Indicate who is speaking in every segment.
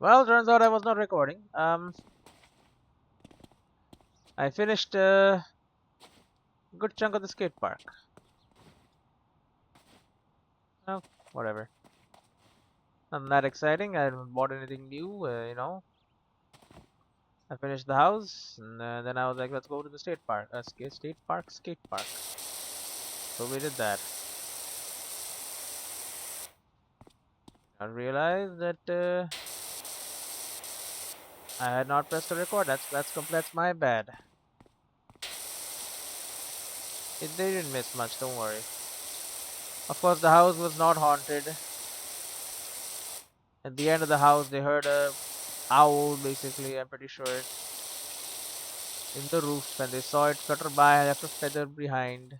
Speaker 1: Well, turns out I was not recording. I finished a good chunk of the skate park. Oh, whatever. Nothing that exciting. I haven't bought anything new, I finished the house, and then I was like, let's go to the skate park. Skate park. So we did that. I realized that I had not pressed the record. That's my bad. They didn't miss much. Don't worry. Of course, the house was not haunted. At the end of the house, they heard a owl. Basically, I'm pretty sure in the roof, and they saw it flutter by and left a feather behind.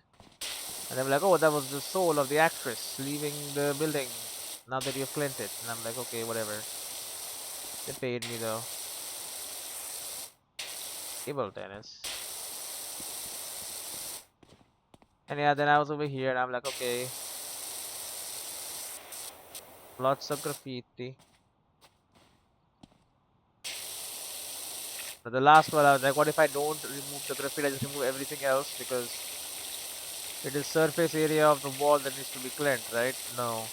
Speaker 1: And they were like, "Oh, that was the soul of the actress leaving the building. Now that you've cleaned it." And I'm like, "Okay, whatever." They paid me though. Table tennis. And yeah, then I was over here, and I'm like, "Okay, lots of graffiti." But the last one, I was like, "What if I don't remove the graffiti? I just remove everything else because it is surface area of the wall that needs to be cleaned, right?" No.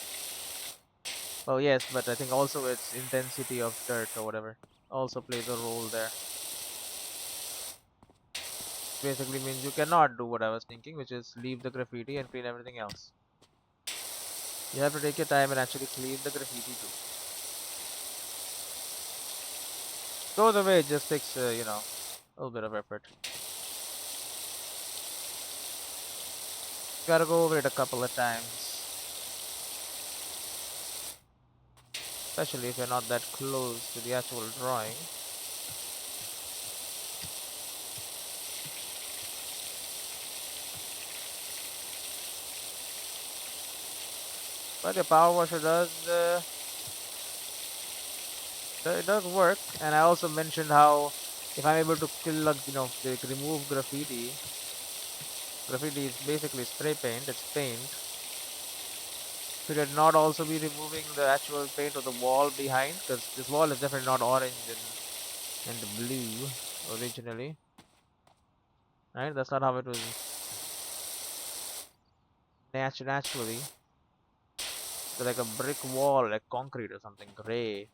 Speaker 1: Oh yes, but I think also its intensity of dirt or whatever also plays a role there. Basically means you cannot do what I was thinking, which is leave the graffiti and clean everything else. You have to take your time and actually clean the graffiti too. Goes away, it just takes, a little bit of effort. Gotta go over it a couple of times, especially if you're not that close to the actual drawing. But the power washer it does work, and I also mentioned how if I'm able to kill, like, like remove graffiti. Graffiti is basically spray paint. It's paint. Should it not also be removing the actual paint of the wall behind? Because this wall is definitely not orange and blue originally. Right? That's not how it was naturally. It's like a brick wall, like concrete or something, gray.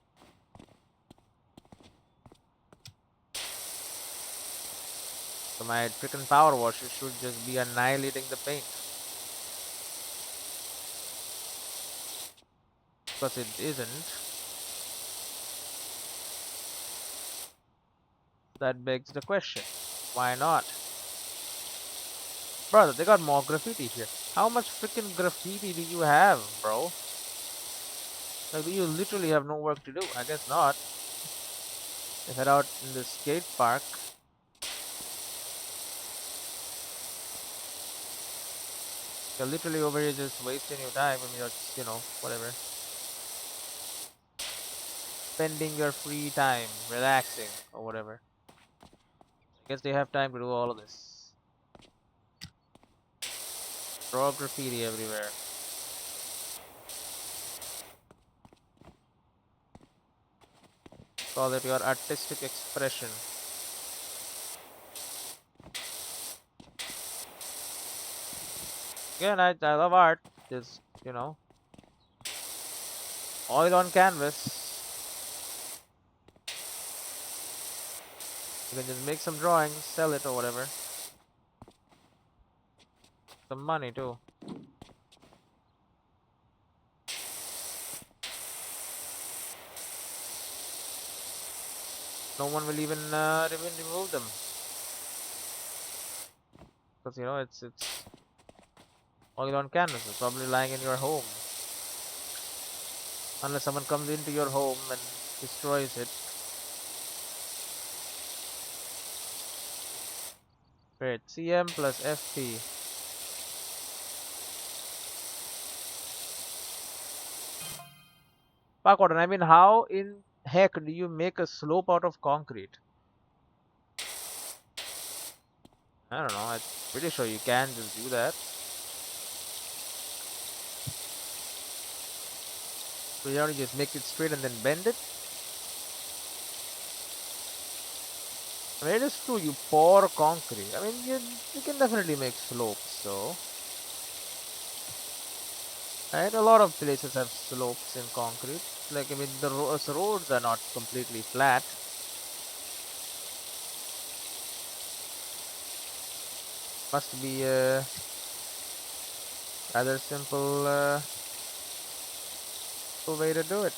Speaker 1: So my freaking power washer should just be annihilating the paint. Because it isn't. That begs the question. Why not? Brother, they got more graffiti here. How much freaking graffiti do you have, bro? Like, you literally have no work to do? I guess not. They head out in the skate park. You're literally over here just wasting your time. I mean, you're just, whatever. Spending your free time, relaxing, or whatever. I guess they have time to do all of this. Draw graffiti everywhere. Call it your artistic expression. Again, I love art. Just, oil on canvas. You can just make some drawings, sell it or whatever. Some money too. No one will even remove them. Because, it's oil on canvas. It's probably lying in your home. Unless someone comes into your home and destroys it. Great. CM plus FP. Parkour. I mean, how in heck do you make a slope out of concrete? I don't know. I'm pretty sure you can just do that. So you don't just make it straight and then bend it? I mean, it is true, you pour concrete. I mean, you can definitely make slopes, so. Right? A lot of places have slopes in concrete. Like, I mean, the roads are not completely flat. Must be a rather simple way to do it.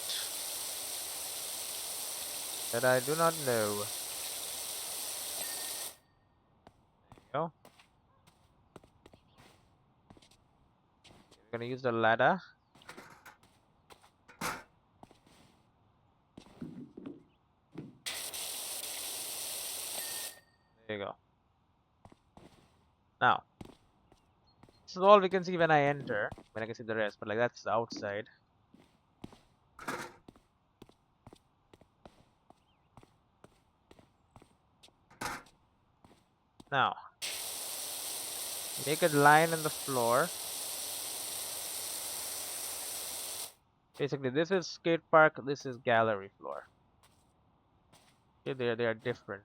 Speaker 1: That I do not know. You know? We're gonna use the ladder. There you go. Now, this is all we can see when I enter. When I can see the rest, but like that's the outside. Now, make a line in the floor. Basically, this is skate park. This is gallery floor. Okay, they are different.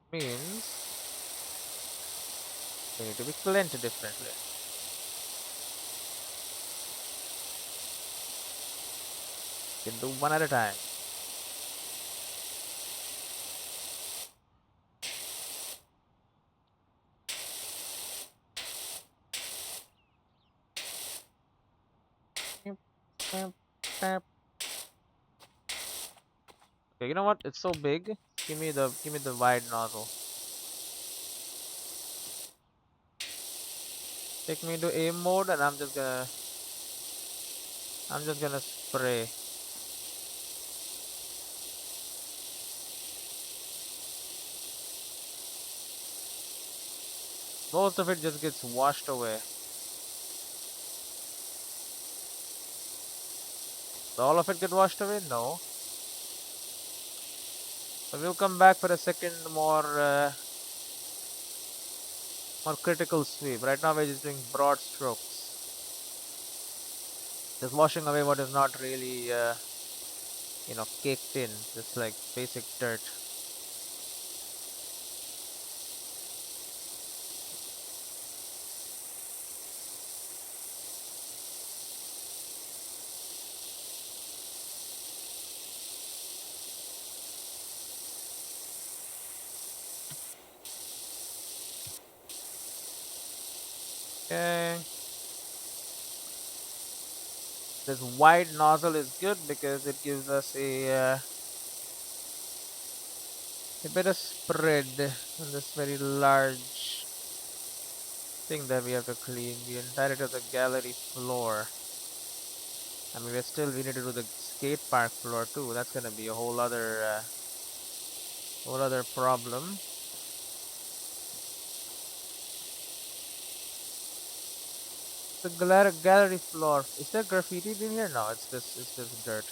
Speaker 1: Means they need to be cleansed differently. You can do one at a time. Okay, you know what? It's so big. Give me the wide nozzle. Take me into aim mode, and I'm just gonna spray. Most of it just gets washed away. Does all of it get washed away? No. But we'll come back for a second more critical sweep. Right now we're just doing broad strokes. Just washing away what is not really caked in. Just like basic dirt. Okay. This wide nozzle is good because it gives us a bit of spread on this very large thing that we have to clean the entirety of the gallery floor. I mean, we need to do the skate park floor too. That's gonna be a whole other problem. The gallery floor. Is there graffiti in here? No, it's just dirt.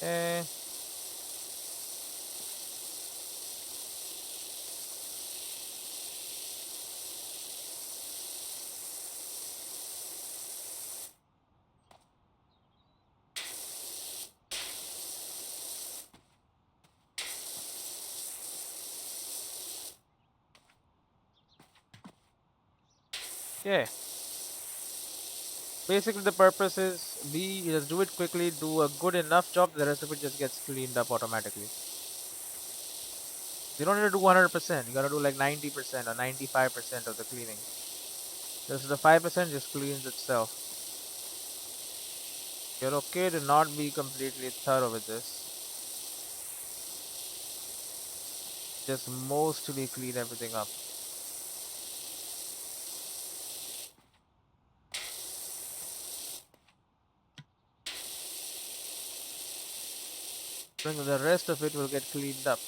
Speaker 1: Eh, yeah. Basically, the purpose is B, just do it quickly, do a good enough job, the rest of it just gets cleaned up automatically. You don't need to do 100%, you gotta do like 90% or 95% of the cleaning. Just the 5% just cleans itself. You're okay to not be completely thorough with this. Just mostly clean everything up. Then the rest of it will get cleaned up.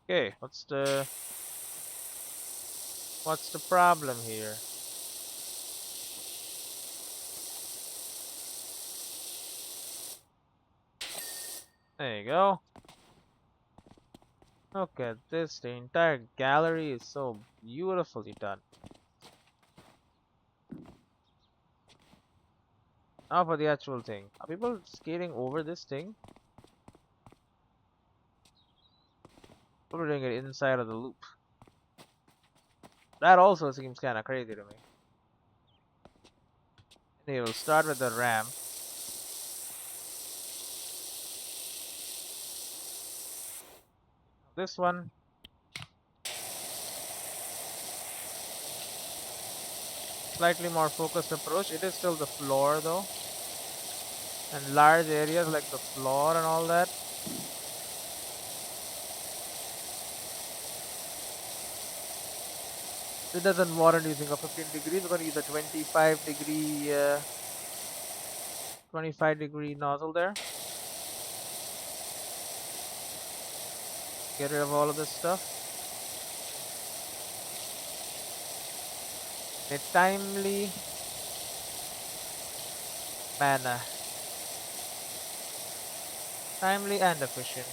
Speaker 1: Okay, what's the problem here? There you go. Look at this. The entire gallery is so beautifully done. Now for the actual thing. Are people skating over this thing? People are doing it inside of the loop. That also seems kind of crazy to me. Anyway, we'll start with the ramp. This one, slightly more focused approach. It is still the floor though. And large areas like the floor and all that. It doesn't warrant using a 15 degrees. We're going to use a 25 degree nozzle there. Get rid of all of this stuff. In a timely manner. Timely and efficient.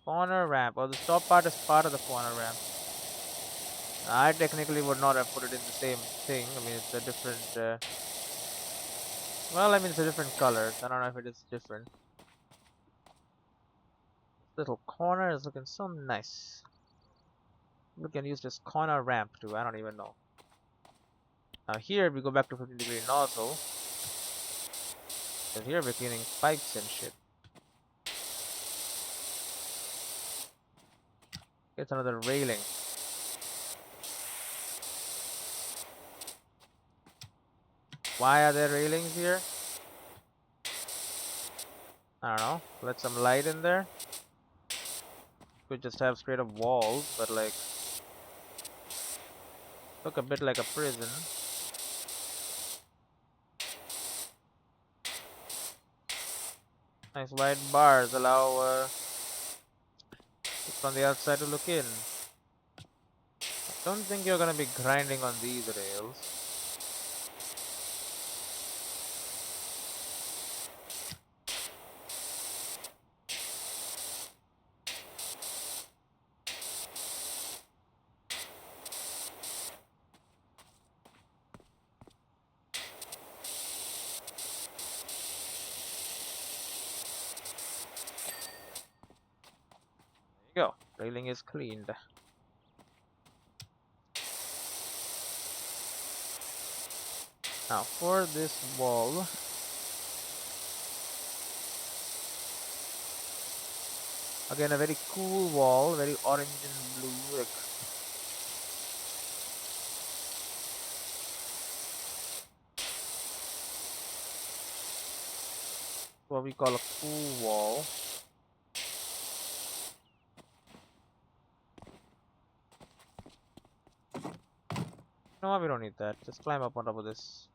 Speaker 1: Corner ramp. Oh, this top part is part of the corner ramp. I technically would not have put it in the same thing. I mean, it's a different. Well, I mean, it's a different color. So I don't know if it is different. This little corner is looking so nice. We can use this corner ramp too. I don't even know. Now here we go back to 15-degree nozzle. Because here we're cleaning pipes and shit. It's another railing. Why are there railings here? I don't know. Let some light in there. Could just have straight up walls, but like look a bit like a prison. Nice wide bars allow from the outside to look in. I don't think you're gonna be grinding on these rails. There you go. Railing is cleaned. Now for this wall, again a very cool wall, very orange and blue, like what we call a cool wall. No, we don't need that. Just climb up on top of this.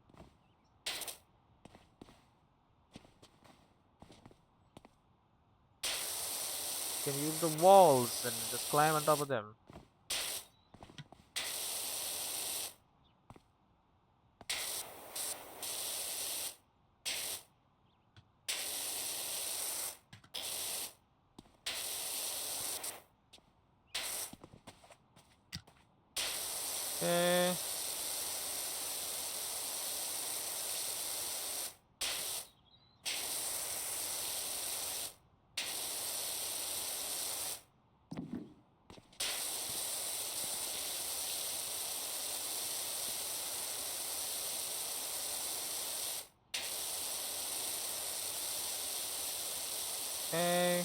Speaker 1: You can use the walls and just climb on top of them. Okay. Okay.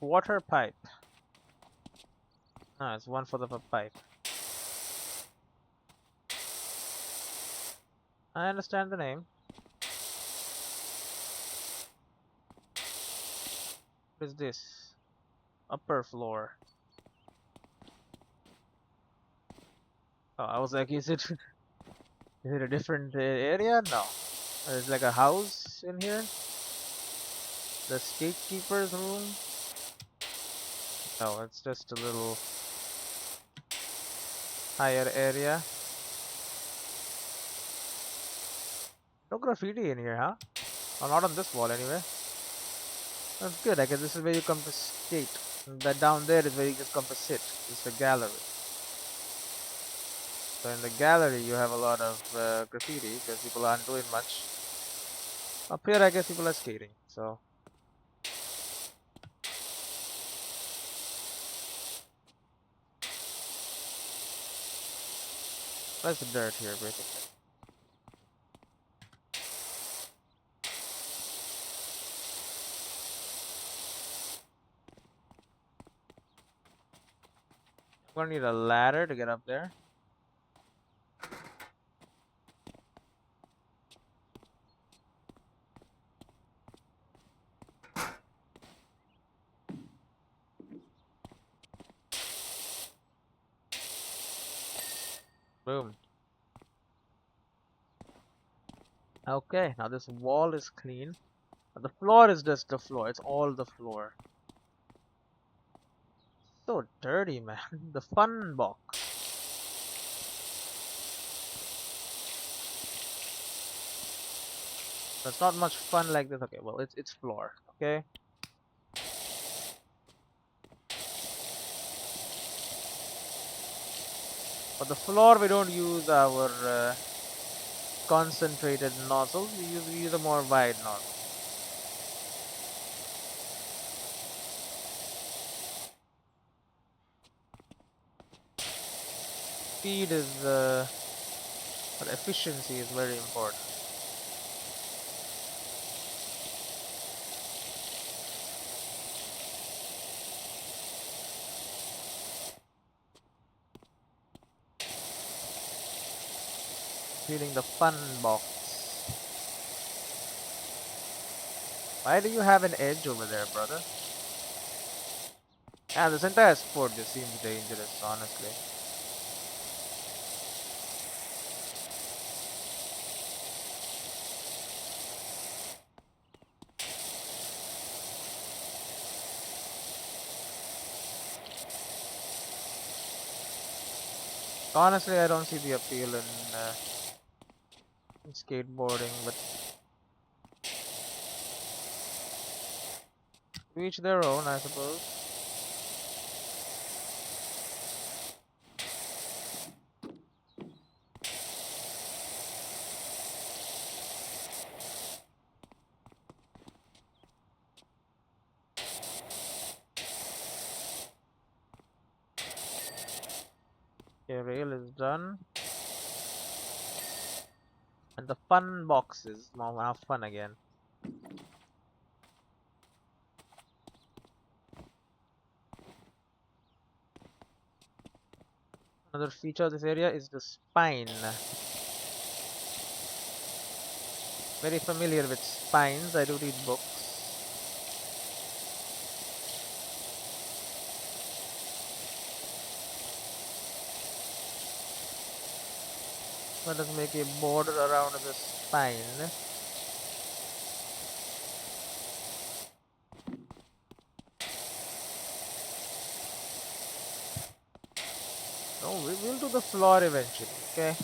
Speaker 1: Water pipe. Ah, it's one for the pipe. I understand the name. What is this? Upper floor. Oh, I was like, is it is it a different area? No. There's like a house in here. The gatekeeper's room. No, it's just a little higher area. No graffiti in here, huh? Oh, not on this wall anyway. That's good. I guess this is where you come to skate. And that down there is where you just come to sit. It's the gallery. So in the gallery you have a lot of graffiti because people aren't doing much. Up here I guess people are skating. So that's the dirt here basically. I'm gonna need a ladder to get up there. Boom. Okay, now this wall is clean. The floor is just the floor. It's all the floor. So dirty, man. The fun box. That's not much fun like this. Okay, well it's floor. Okay. For the floor we don't use our concentrated nozzles. We use a more wide nozzle. Speed is but efficiency is very important. Feeling the fun box. Why do you have an edge over there, brother? Yeah, this entire sport just seems dangerous, honestly. Honestly, I don't see the appeal in skateboarding, but to each their own, I suppose. Okay, rail is done. And the fun boxes. Now have fun again. Another feature of this area is the spine. Very familiar with spines. I do read books. Let us make a border around the spine. No, we will do the floor eventually, okay?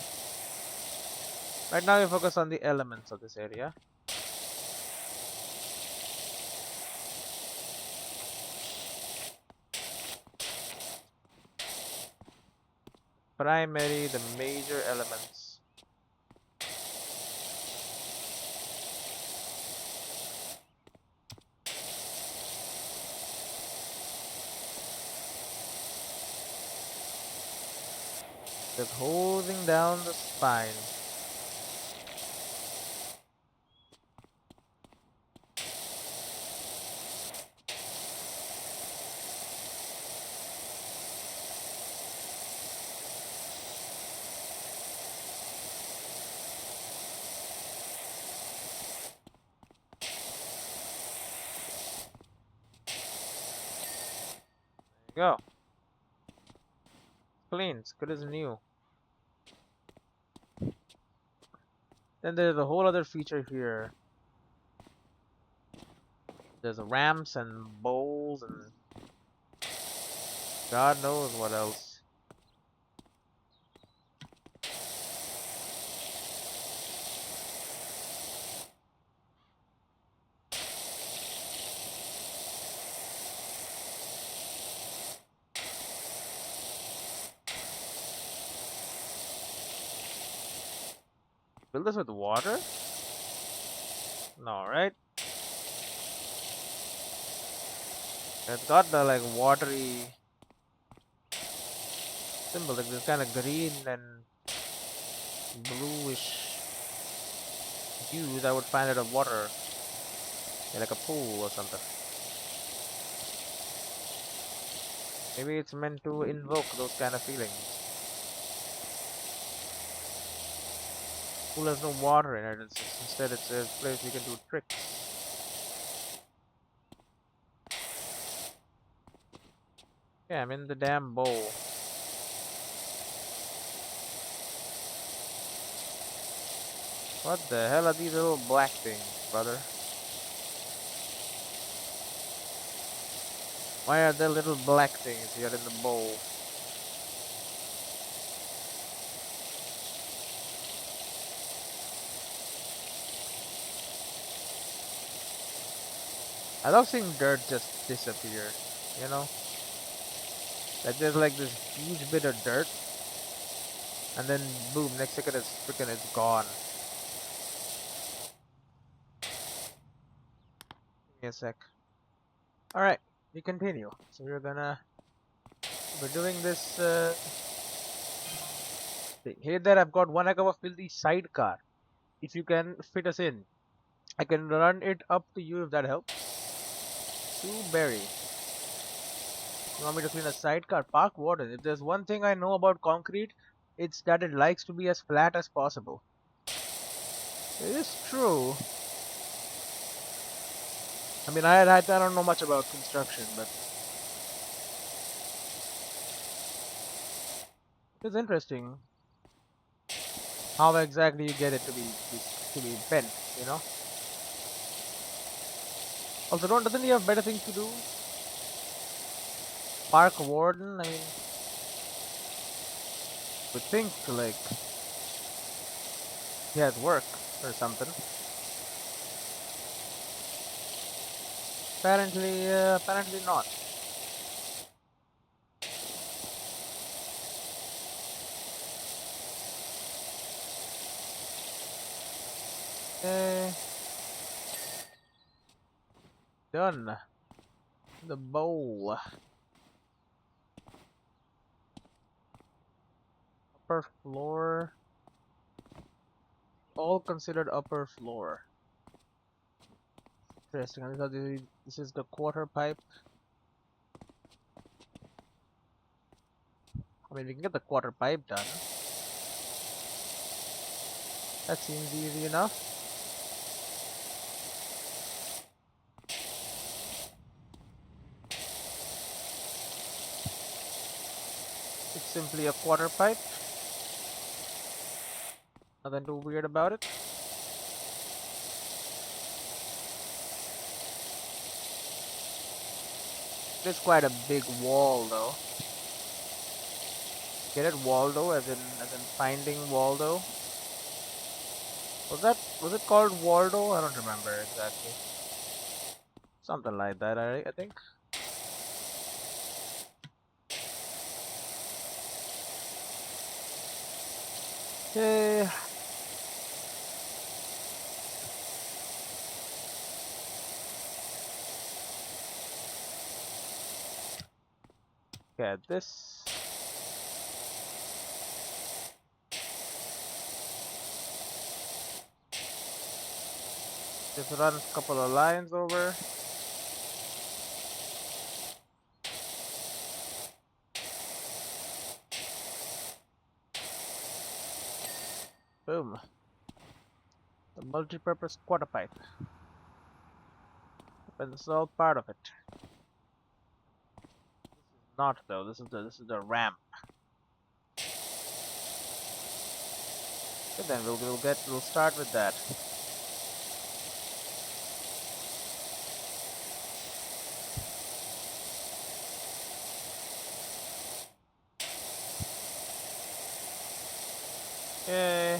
Speaker 1: Right now we focus on the elements of this area. Primary, the major elements. Just holding down the spine. Go. Clean. It's good as new. Then there's a whole other feature here. There's ramps and bowls and God knows what else. Fill this with water? No, right? It's got the like watery symbol, like this kind of green and bluish hues. I would find it of water, yeah, like a pool or something. Maybe it's meant to invoke those kind of feelings. Pool has no water in it. Instead, it's a place you can do tricks. Yeah, I'm in the damn bowl. What the hell are these little black things, brother? Why are there little black things here in the bowl? I love seeing dirt just disappear, you know? Like there's like this huge bit of dirt, and then boom, next second it's gone. Give me a sec. Alright, we continue. So we're doing this thing. Here that I've got one heck of a filthy sidecar. If you can fit us in, I can run it up to you if that helps. Sue Berry. You want me to clean a sidecar? Park Warden. If there's one thing I know about concrete, it's that it likes to be as flat as possible. It is true. I mean, I don't know much about construction, but it's interesting how exactly you get it to be bent, you know. Also, doesn't he have better things to do? Park Warden. I mean, would think like he has work or something. Apparently not. Eh, done. The bowl. Upper floor. All considered upper floor. Interesting. This is the quarter pipe. I mean, we can get the quarter pipe done. That seems easy enough. It's simply a quarter pipe. Nothing too weird about it. It's quite a big wall, though. Get it, Waldo, as in Finding Waldo. Was it called Waldo? I don't remember exactly. Something like that, I think. Okay. Okay, this. Just run a couple of lines over. Boom. The multi-purpose quarter pipe. And this is all part of it. not though. This is the ramp. Okay, then we'll start with that. Okay.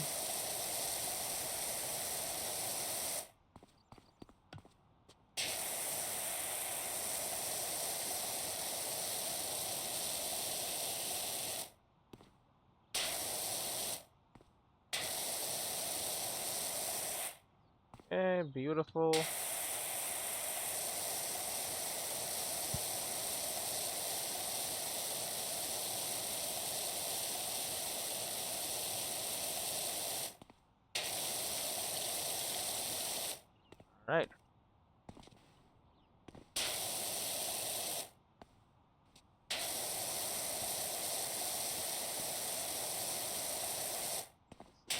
Speaker 1: Okay, beautiful. Right.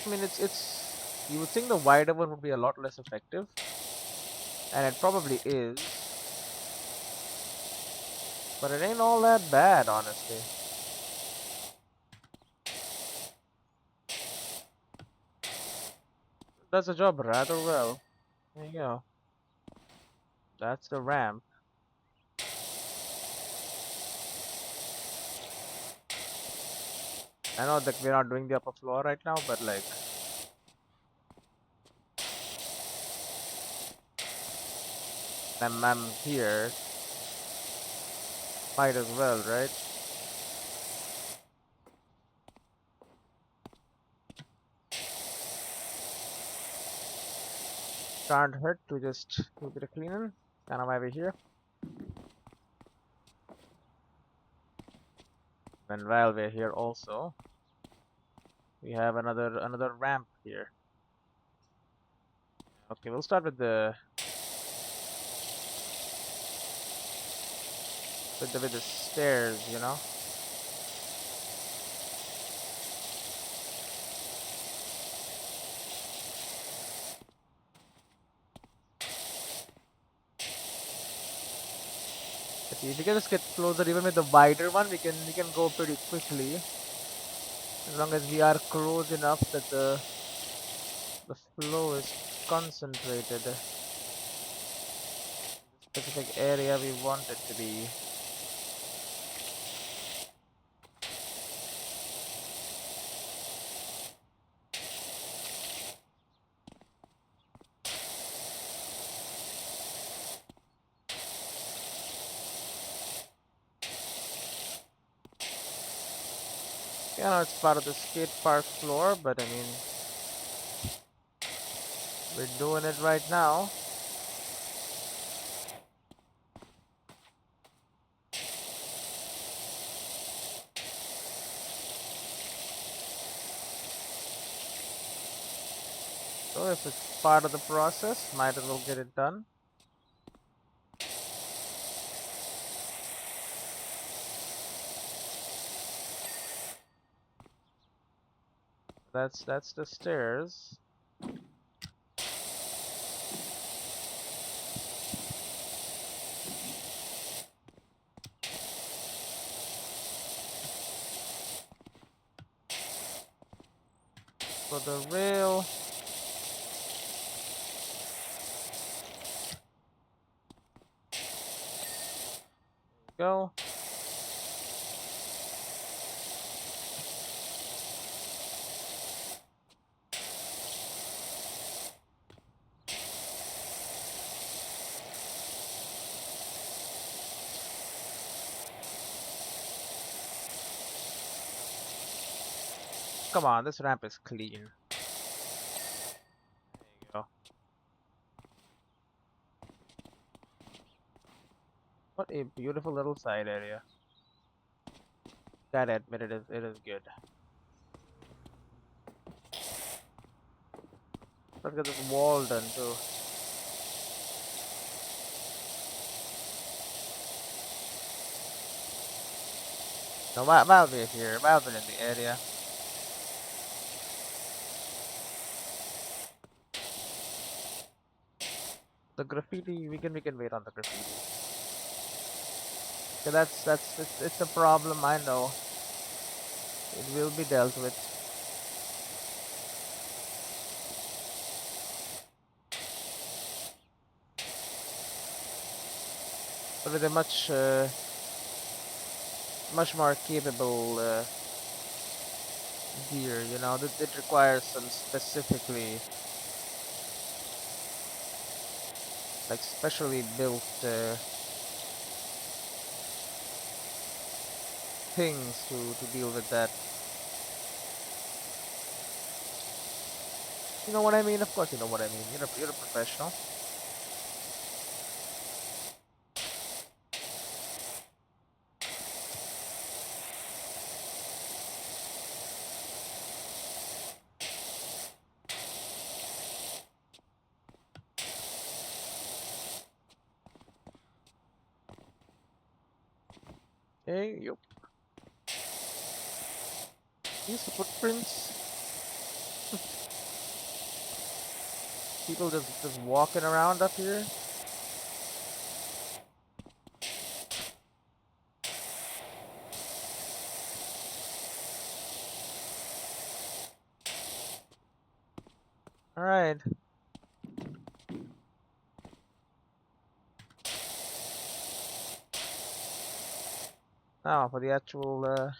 Speaker 1: I mean, it's. You would think the wider one would be a lot less effective, and it probably is, but it ain't all that bad, honestly. Does the job rather well. There you go. That's the ramp. I know that we're not doing the upper floor right now, but like, I'm here. Might as well, right? Can't hurt to just do a bit of cleaning. Kind of why we're here. And while we're here also, we have another ramp here. Okay, we'll start with the stairs, you know. Okay, if we can just get closer, even with the wider one, we can go pretty quickly, as long as we are close enough that the flow is concentrated. The specific area we want it to be. You know, it's part of the skate park floor, but I mean, we're doing it right now. So if it's part of the process, might as well get it done. That's the stairs. For the rail. Go. Come on, this ramp is clean. There you go. What a beautiful little side area. Gotta admit it is good. Let's get this wall done too. Now while we're here, while we're in the area, the graffiti we can wait on the graffiti. Okay, it's a problem, I know. It will be dealt with. But with a much more capable gear, you know, that it requires some specifically, like, specially built things to deal with that. You know what I mean? Of course you know what I mean. You're a professional. Hey, yup. These footprints, people just walking around up here. All right. Now for the actual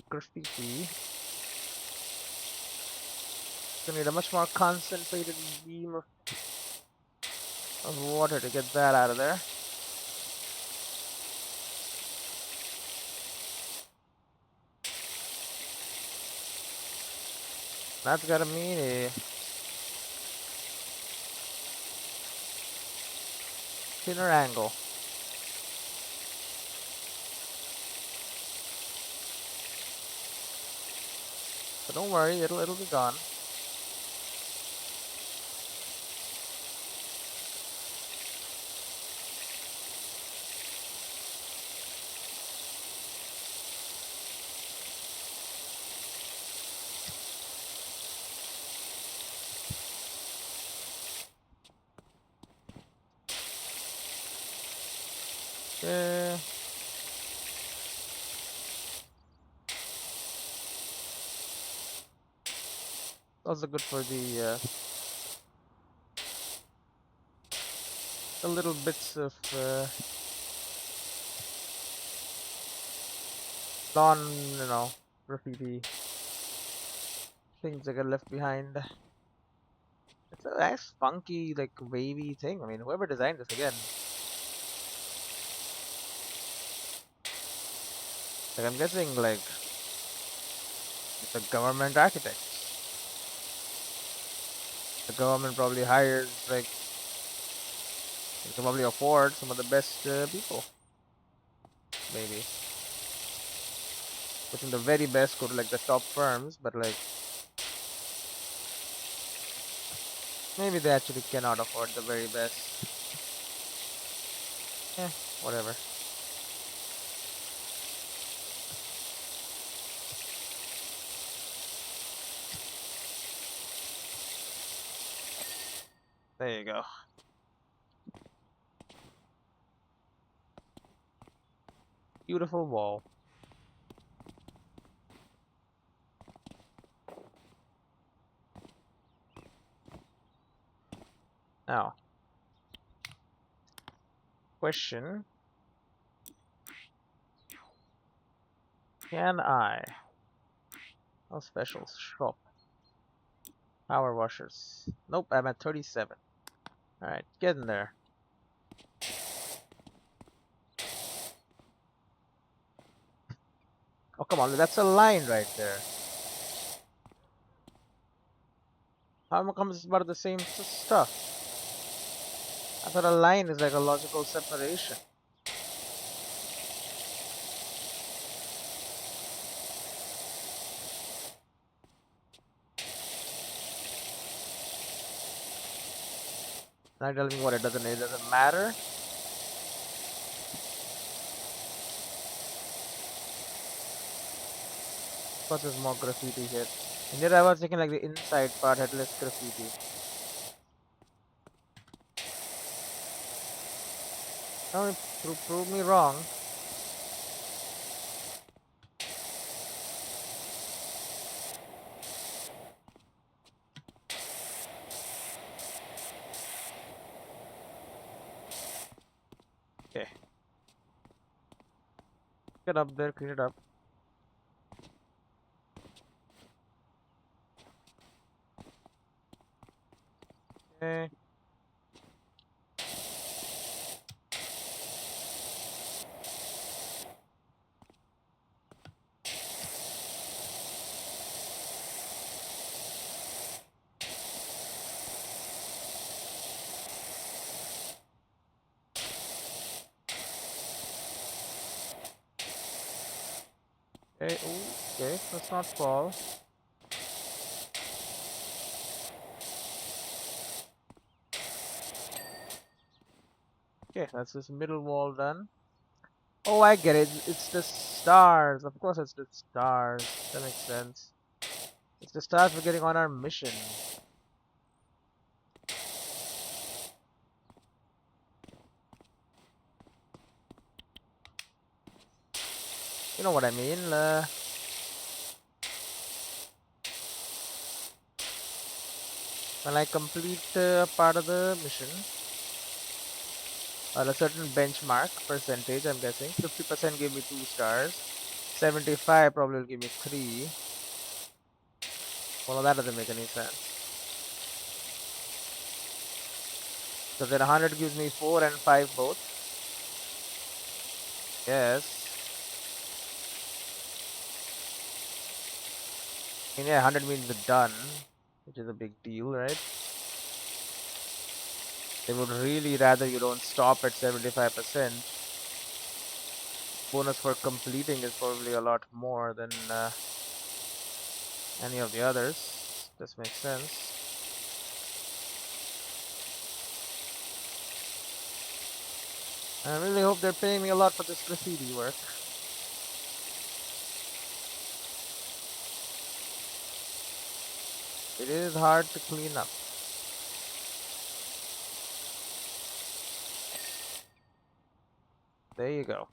Speaker 1: graffiti, it's gonna need a much more concentrated beam of water to get that out of there. That's gotta mean a thinner angle. But don't worry, it'll be gone. Yeah. Also good for the little bits of non, you know, graffiti things that get left behind. It's a nice, funky, like wavy thing. I mean, whoever designed this again, like I'm guessing, like it's a government architect. The government probably hires like they can probably afford some of the best people, maybe. Which in the very best go to like the top firms, but like maybe they actually cannot afford the very best. Eh, whatever. There you go. Beautiful wall. Now, question. Can I? Oh, specials. Shop. Power washers. Nope, I'm at 37. Alright, get in there. Oh, come on, that's a line right there. How come it's about the same stuff? I thought a line is like a logical separation. Now you're telling me what, it doesn't matter? Of course there's more graffiti here. And yet I was thinking like the inside part had less graffiti. How many Prove me wrong. Okay. Get up there, clean it up. Okay. Okay. Ooh, okay. Let's not fall. Okay, that's this middle wall done. Oh, I get it. It's the stars. Of course, it's the stars. That makes sense. It's the stars we're getting on our mission. You know what I mean? When I complete part of the mission, or a certain benchmark percentage, I'm guessing 50% give me 2 stars, 75 probably will give me 3. Well, that doesn't make any sense. So then 100 gives me 4 and 5 both. Yes. I mean, yeah, 100 means the done, which is a big deal, right? They would really rather you don't stop at 75%. Bonus for completing is probably a lot more than any of the others. This makes sense. I really hope they're paying me a lot for this graffiti work. It is hard to clean up. There you go.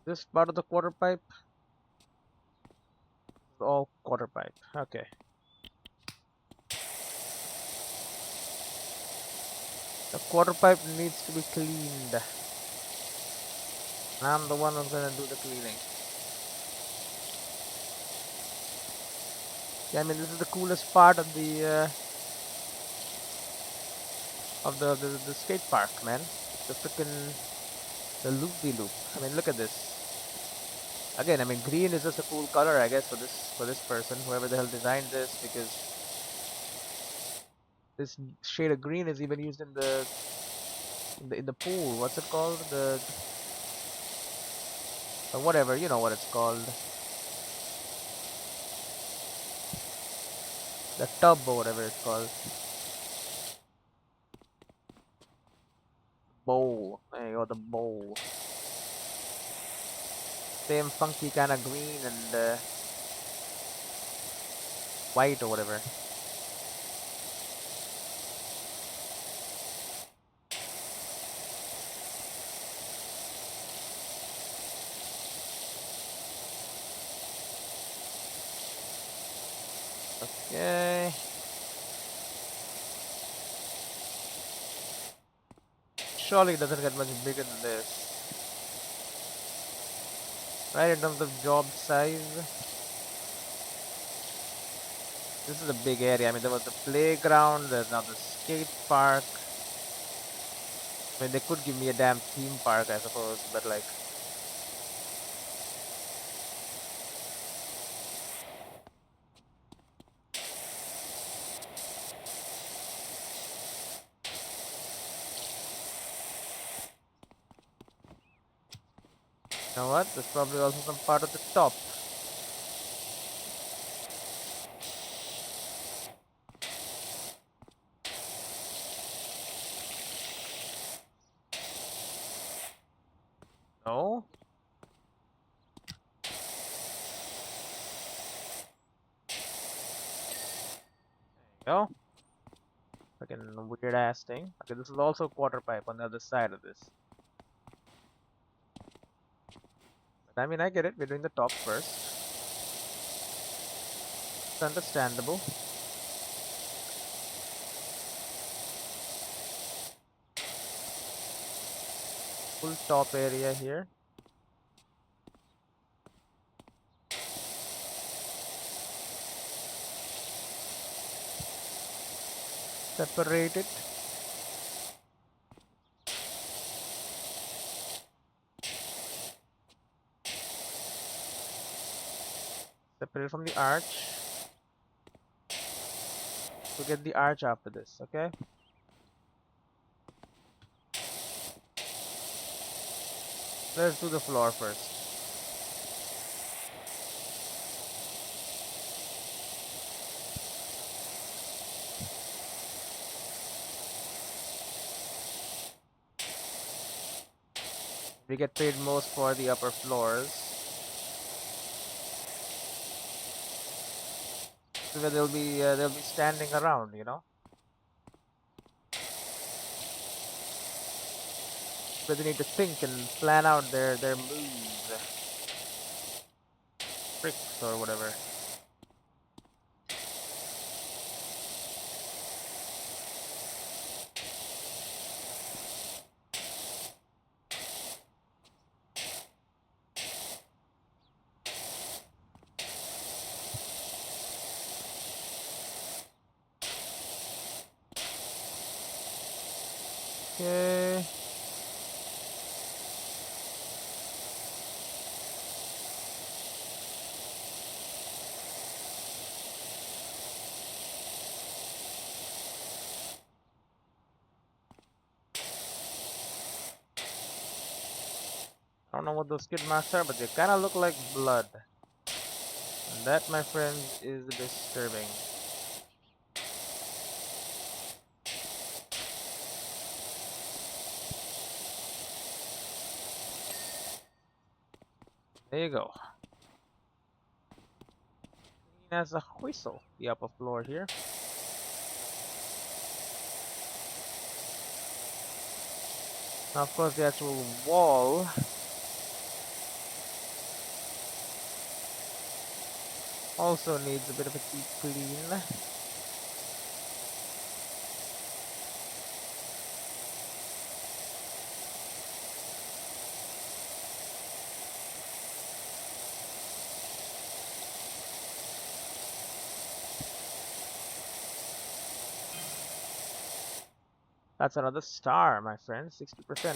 Speaker 1: This part of the quarter pipe is all quarter pipe. Okay. The quarter pipe needs to be cleaned. And I'm the one who's gonna do the cleaning. Yeah, I mean this is the coolest part of the skate park, man. The frickin' the loop-de-loop. I mean, look at this. Again, I mean, green is just a cool color, I guess, for this person, whoever the hell designed this, because this shade of green is even used in the pool. What's it called? The or whatever, you know what it's called. The tub or whatever it's called. Bowl. There you go, the bowl. Same funky kind of green and white or whatever. Okay. Surely it doesn't get much bigger than this. Right, in terms of job size. This is a big area. I mean, there was the playground, there's now the skate park. I mean, they could give me a damn theme park, I suppose, but like, you know what? There's probably also some part of the top. No? There you go. Fucking weird ass thing. Okay, this is also quarter pipe on the other side of this. But I mean, I get it. We're doing the top first. It's understandable. Full top area here. Separate it. Separate it from the arch. We'll get the arch after this, okay? Let's do the floor first. We get paid most for the upper floors. So that they'll be standing around, you know? But they need to think and plan out their moves. Tricks or whatever. Okay. I don't know what those skid marks are, but they kind of look like blood. And that, my friends, is disturbing. There you go. Clean as a whistle, the upper floor here. Now, of course, the actual wall also needs a bit of a deep clean. That's another star, my friend, 60%.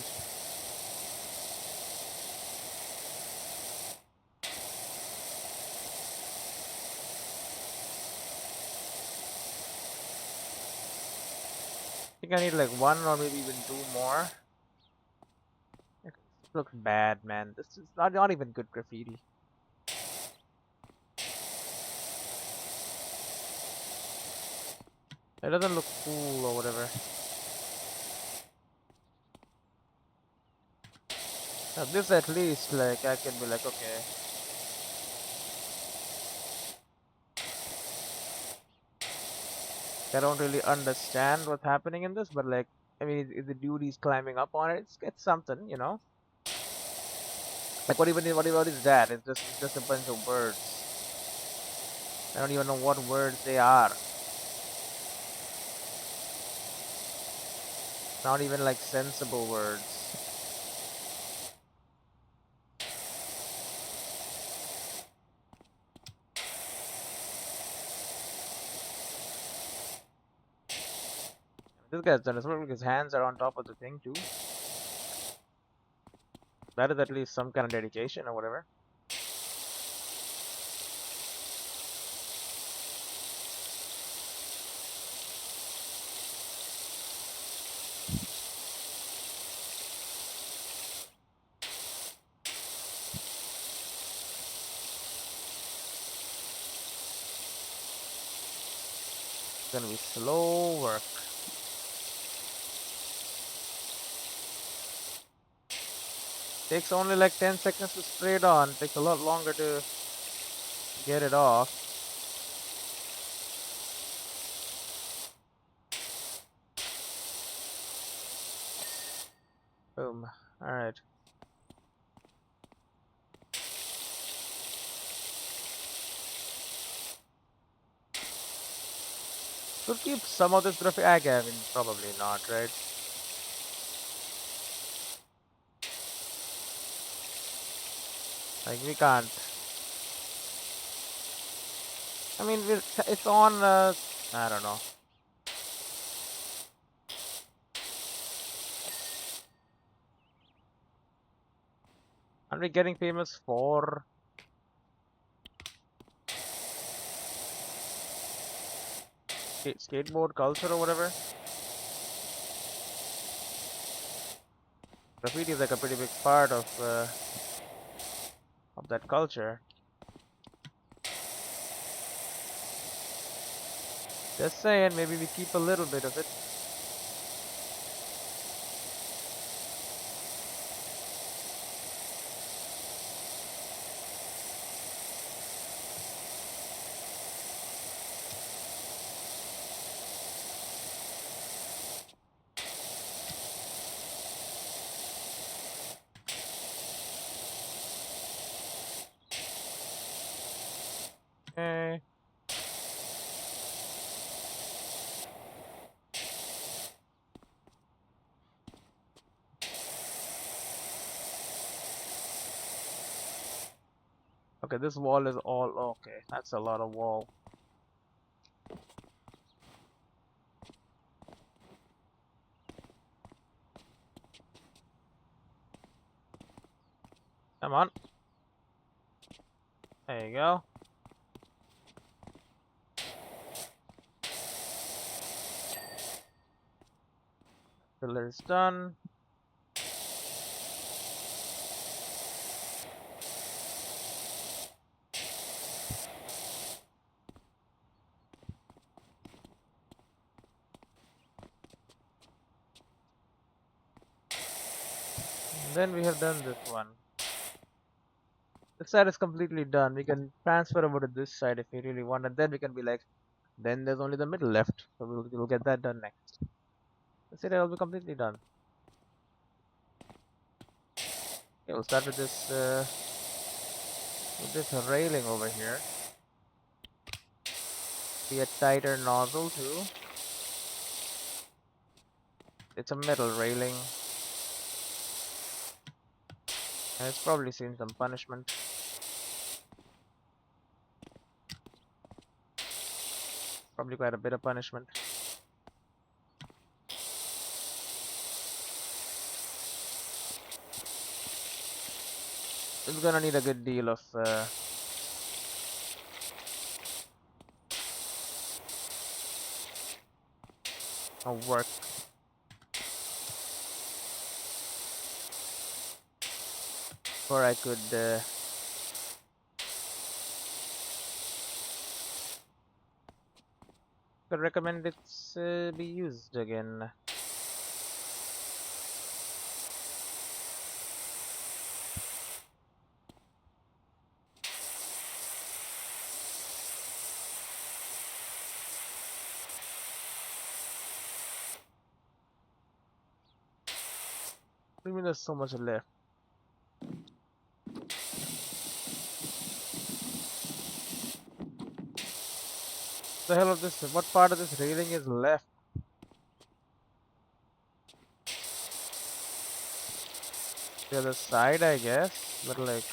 Speaker 1: I think I need like one or maybe even two more. This looks bad, man. This is not even good graffiti. It doesn't look cool or whatever. Now this at least, like, I can be like, okay. I don't really understand what's happening in this, but like, I mean, if the dude is climbing up on it, it's something, you know? Like, what is that? It's just a bunch of words. I don't even know what words they are. Not even like sensible words. This guy's done as well because his hands are on top of the thing too. That is at least some kind of dedication or whatever. It's gonna be slow work. Takes only like 10 seconds to spray it on. Takes a lot longer to get it off. Boom. Alright. Could keep some of this graffiti. I mean, probably not, right? Like, we can't. I mean, it's on, I don't know. Are we getting famous for skateboard culture or whatever? Graffiti is like a pretty big part of that culture. Just saying, maybe we keep a little bit of it. Okay. Okay, this wall is all okay. That's a lot of wall. Come on. There you go. Pillar's done. And then we have done this one. This side is completely done. We can transfer over to this side if we really want, and then we can be like, then there's only the middle left. So we'll get that done next. This area will be completely done. Okay, we'll start with this railing over here. Be a tighter nozzle too. It's a metal railing, and it's probably seen some punishment. Probably quite a bit of punishment. It's gonna need a good deal of work. Before I could recommend it's be used again. I mean, there's so much left. The hell of this? What part of this railing is left? The other side, I guess. But like,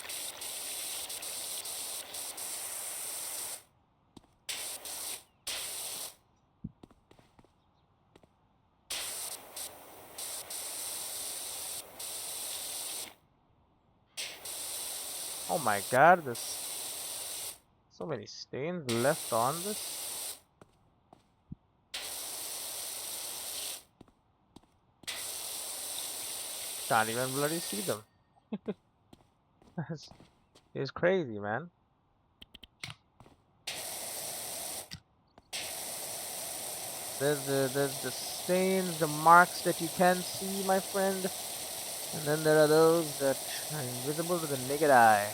Speaker 1: oh my God, there's so many stains left on this. Can't even bloody see them. It's crazy, man. There's the stains, the marks that you can see, my friend, and then there are those that are invisible to the naked eye.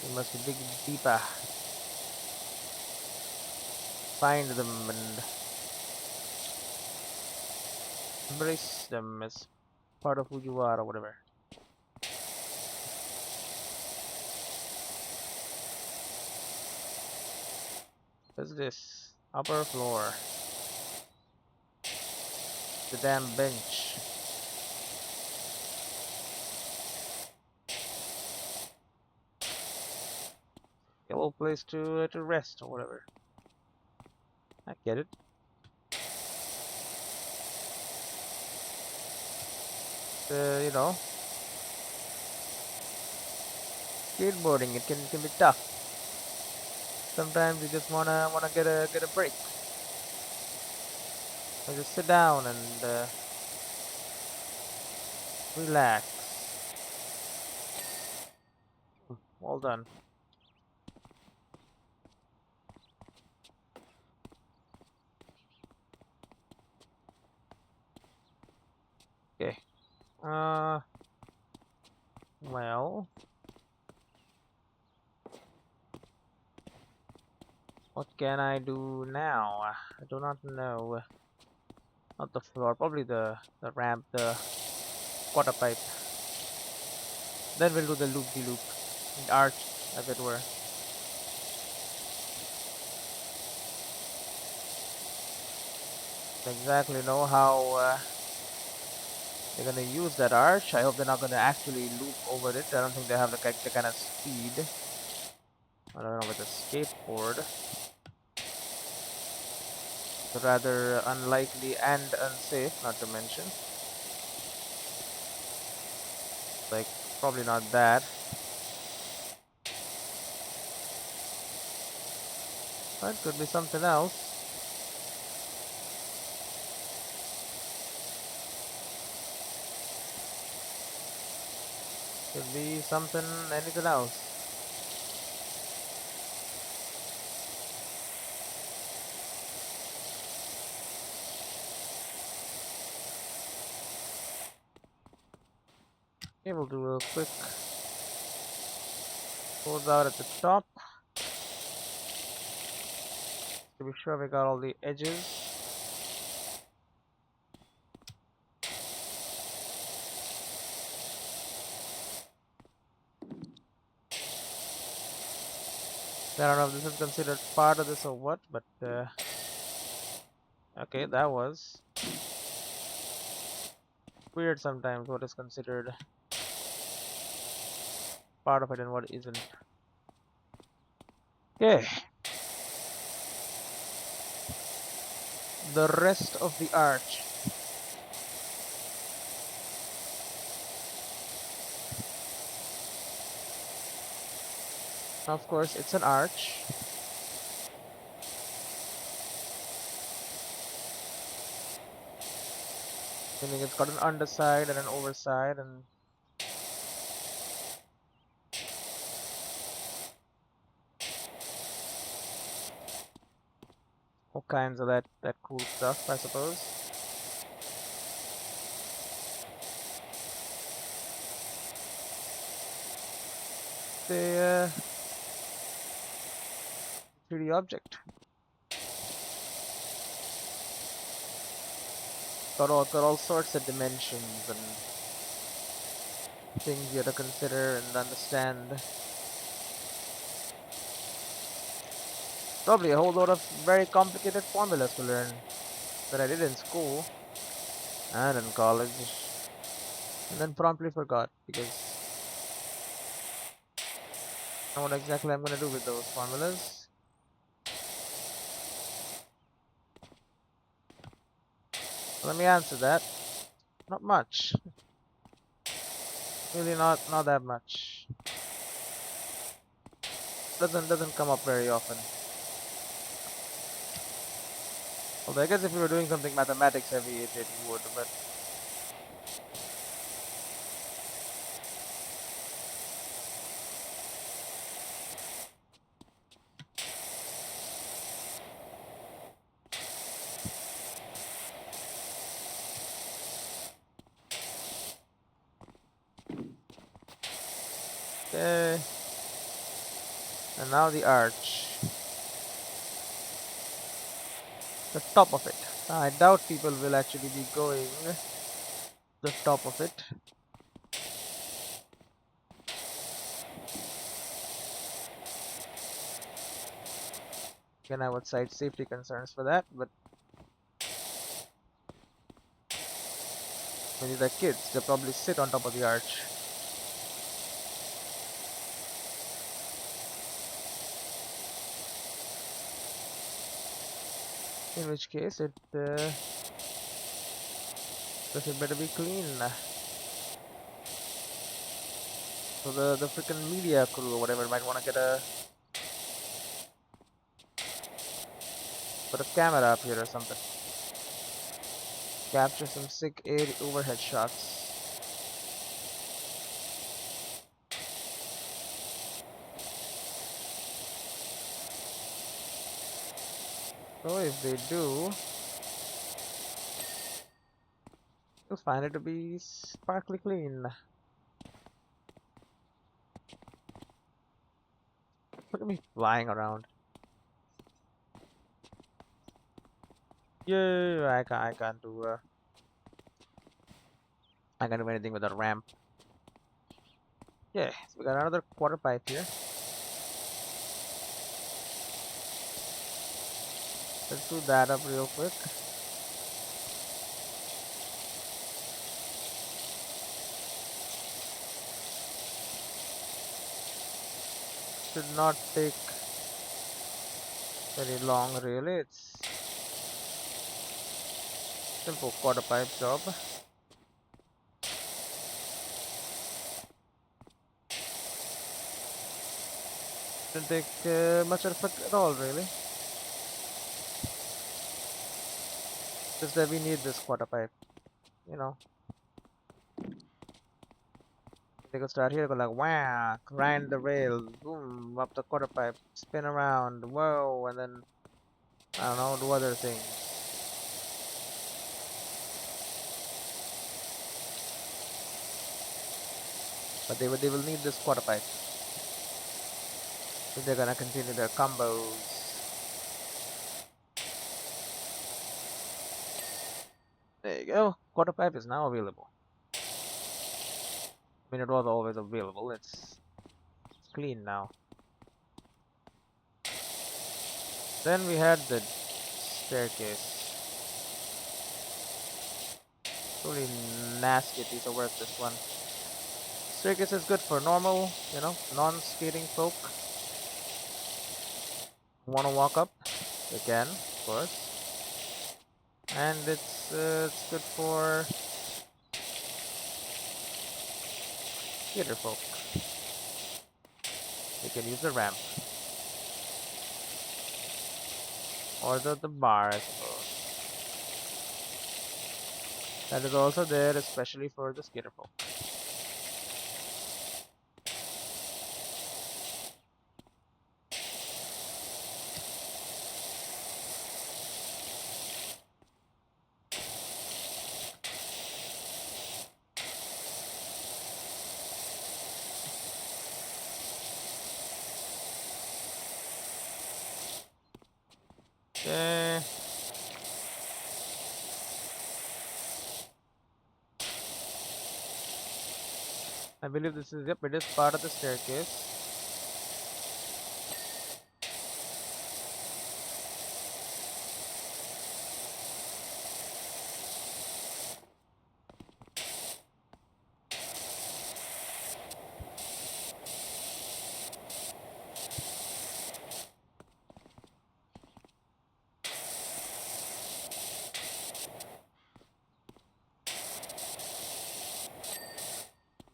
Speaker 1: You must dig deeper, find them, and embrace them as part of who you are or whatever. What's this? Upper floor. The damn bench. A little place to rest or whatever. I get it. You know, skateboarding it can be tough. Sometimes you just wanna get a break. So just sit down and relax. Well done. Okay. Well, what can I do now? I do not know. Not the floor, probably the ramp, the quarter pipe. Then we'll do the loop-de-loop, the arch, as it were. Don't exactly know how they're gonna use that arch. I hope they're not gonna actually loop over it. I don't think they have the kind of speed. I don't know with a skateboard. It's rather unlikely and unsafe, not to mention. Like, probably not that. But could be something else. Could be something, anything else. Okay, we'll do a quick close out at the top to be sure we got all the edges. I don't know if this is considered part of this or what, but okay, that was weird sometimes what is considered part of it and what isn't. Okay. The rest of the arch. Of course, it's an arch. Meaning it's got an underside and an overside and all kinds of that cool stuff, I suppose. The 3D object. Got all sorts of dimensions and things you have to consider and understand. Probably a whole lot of very complicated formulas to learn that I did in school and in college, and then promptly forgot because I don't know what exactly I'm gonna do with those formulas. Let me answer that. Not much. Really not that much. Doesn't come up very often. Although I guess if we were doing something mathematics heavy, it would, but okay. And now the arch. The top of it. I doubt people will actually be going the top of it. Again, I would cite safety concerns for that, but when these are kids, they'll probably sit on top of the arch. In which case, it better be clean. So the freaking media crew or whatever might want to put a camera up here or something. Capture some sick air overhead shots. So if they do, you'll find it to be sparkly clean. Look at me flying around. Yeah, I can't do I can't do anything with a ramp. Yeah, so we got another quarter pipe here. Let's do that up real quick. Should not take very long really. It's simple quarter pipe job. Shouldn't take much effort at all really. Just that we need this quarter pipe, you know. They could start here, go like wow, grind the rail, boom, up the quarter pipe, spin around, whoa, and then I don't know, do other things. But they will need this quarter pipe if they're gonna continue their combos. There you go. Quarter pipe is now available. I mean, it was always available. It's clean now. Then we had the staircase. Really nasty piece of work, this one. Staircase is good for normal, you know, non-skating folk. Want to walk up? They can, of course. And it's good for skater folk. They can use the ramp or the bar, I suppose. That is also there, especially for the skater folk. Okay. I believe this is, yep, it is part of the staircase.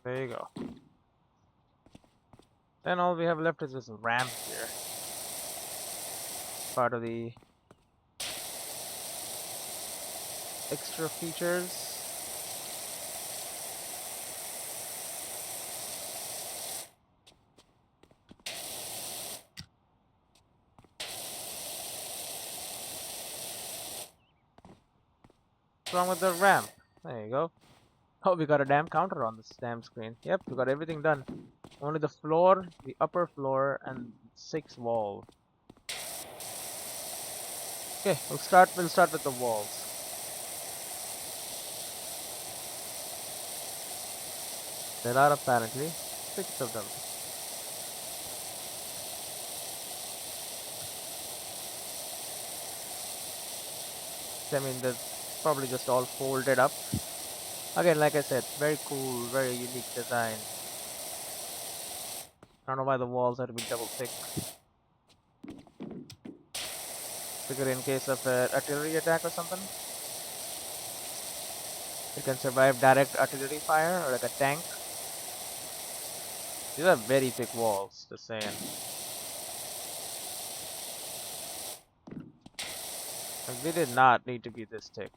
Speaker 1: There you go. Then all we have left is this ramp here. Part of the extra features. What's wrong with the ramp? There you go. Oh, we got a damn counter on this damn screen. Yep, we got everything done. Only the floor, the upper floor, and 6 walls. Okay, we'll start with the walls. There are apparently 6 of them. I mean, they're probably just all folded up. Again, like I said, very cool, very unique design. I don't know why the walls have to be double thick. Figure in case of an artillery attack or something. It can survive direct artillery fire or like a tank. These are very thick walls, just saying. Like, they did not need to be this thick.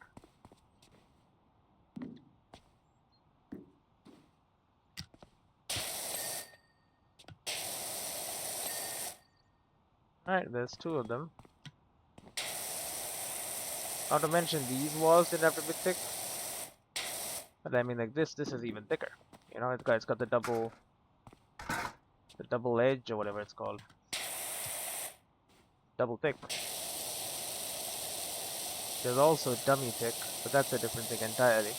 Speaker 1: Alright, there's 2 of them. Not to mention these walls didn't have to be thick. But I mean, like this is even thicker. You know, it's got the double edge or whatever it's called. Double thick. There's also dummy thick, but that's a different thing entirely.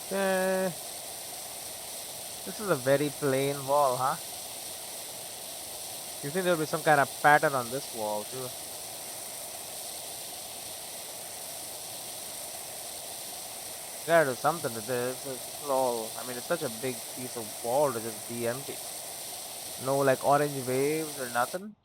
Speaker 1: Eh, this is a very plain wall, huh? You think there'll be some kind of pattern on this wall too? Gotta do something to this. This is all. I mean, it's such a big piece of wall to just be empty. No like orange waves or nothing.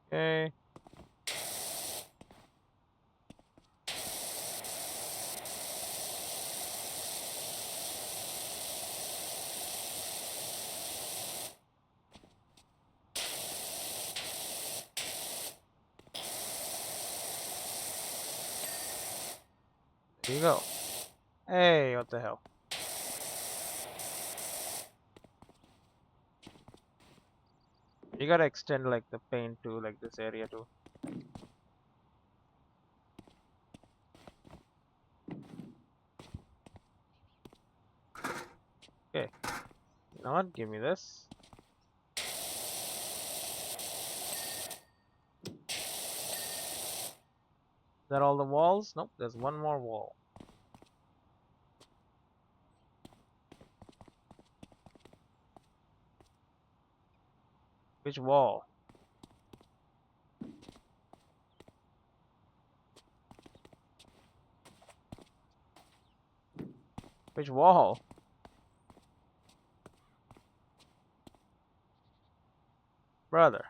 Speaker 1: Okay. There you go. Hey, what the hell? You gotta extend like the paint to like this area too. Okay. You know what? Give me this. Is that all the walls? Nope, there's one more wall. Which wall? Which wall? Brother.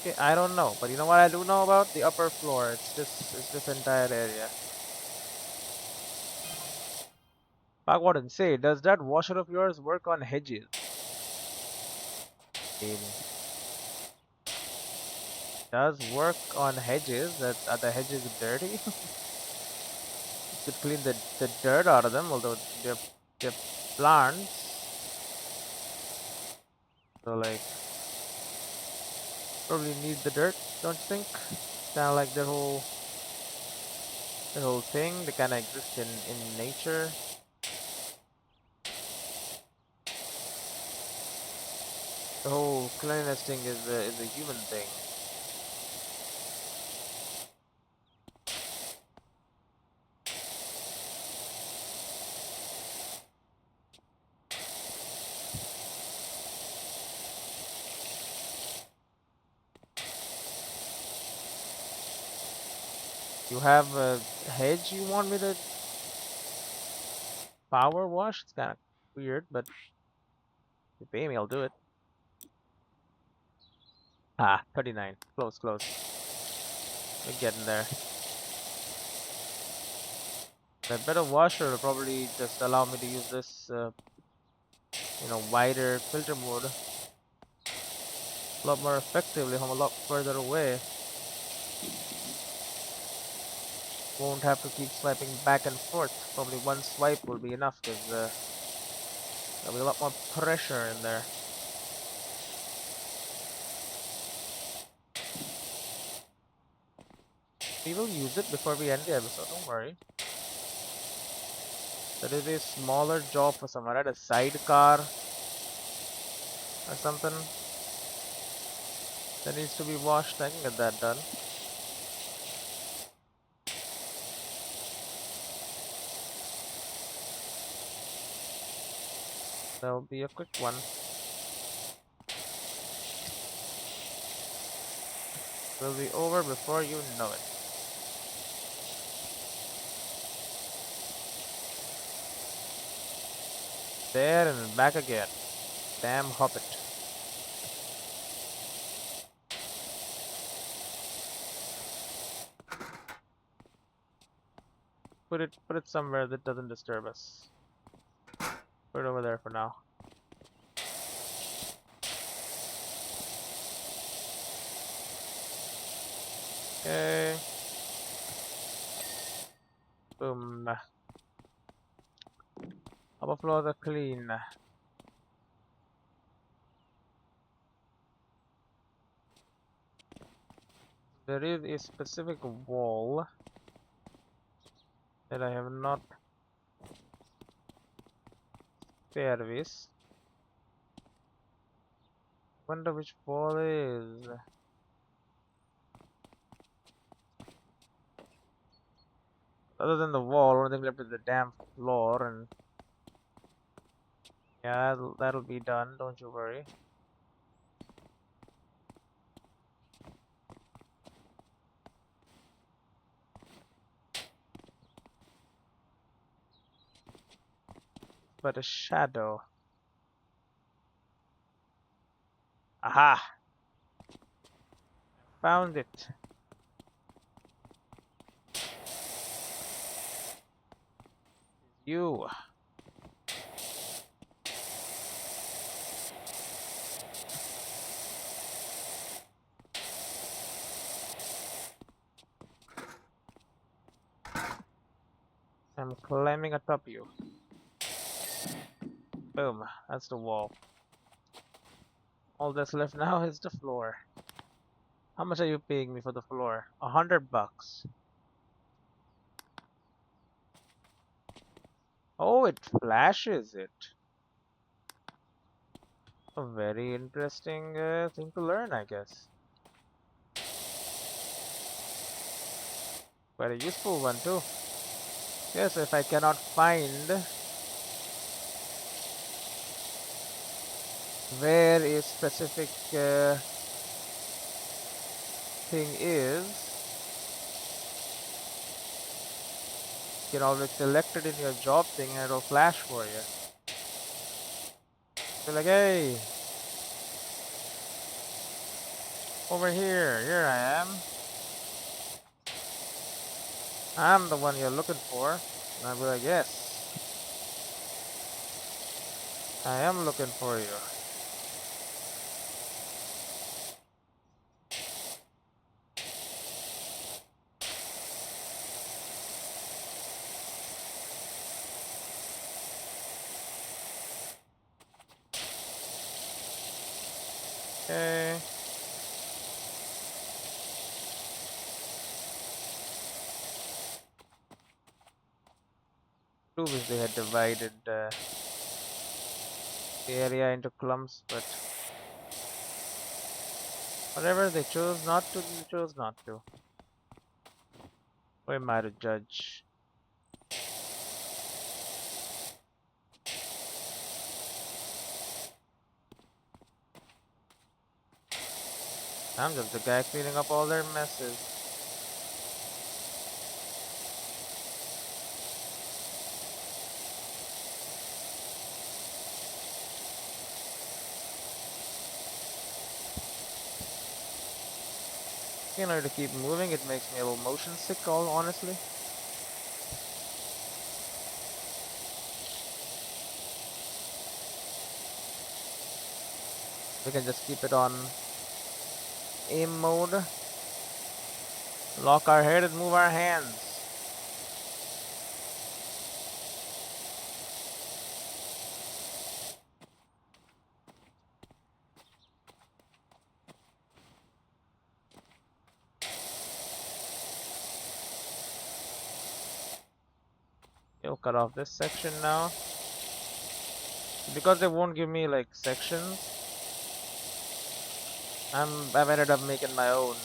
Speaker 1: Okay, I don't know, but you know what I do know about? The upper floor. It's this entire area. Pagwarden, say, does that washer of yours work on hedges? It does work on hedges. Are the hedges dirty? To clean the dirt out of them, although they're plants. So like probably need the dirt, don't you think? Kinda like the whole thing, they kinda exist in nature. The whole cleanliness thing is a human thing. You have a hedge you want me to power wash? It's kinda weird, but if you pay me, I'll do it. Ah, 39. Close, close. We're getting there. That better washer will probably just allow me to use this wider filter mode a lot more effectively from a lot further away. Won't have to keep swiping back and forth. Probably one swipe will be enough because there'll be a lot more pressure in there. We will use it before we end the episode, don't worry. That is a smaller job for someone, right? A sidecar or something that needs to be washed. I can get that done. That'll be a quick one. Will be over before you know it. There and back again. Damn hobbit. Put it somewhere that doesn't disturb us. Put it over there for now. Okay. Boom. Upper floors are clean. There is a specific wall that I have not serviced. Wonder which wall is. Other than the wall, only thing left is the damn floor, and yeah, that'll be done. Don't you worry. But a shadow. Aha! Found it. You. I'm climbing atop you. Boom. That's the wall. All that's left now is the floor. How much are you paying me for the floor? $100. Oh, it flashes it. A very interesting thing to learn, I guess. Quite a useful one too. Yes, if I cannot find where a specific thing is, you can always select it in your job thing and it'll flash for you. Be like, hey, over here I am. I'm the one you're looking for. And I'll be like, yes, I am looking for you. Okay. I wish they had divided the area into clumps, but whatever, they chose not to, they chose not to. Who am I to judge? I'm just the guy cleaning up all their messes. In order to keep moving, it makes me a little motion sick, all honestly. We can just keep it on aim mode, lock our head and move our hands. You'll cut off this section now. Because they won't give me like sections, I've ended up making my own.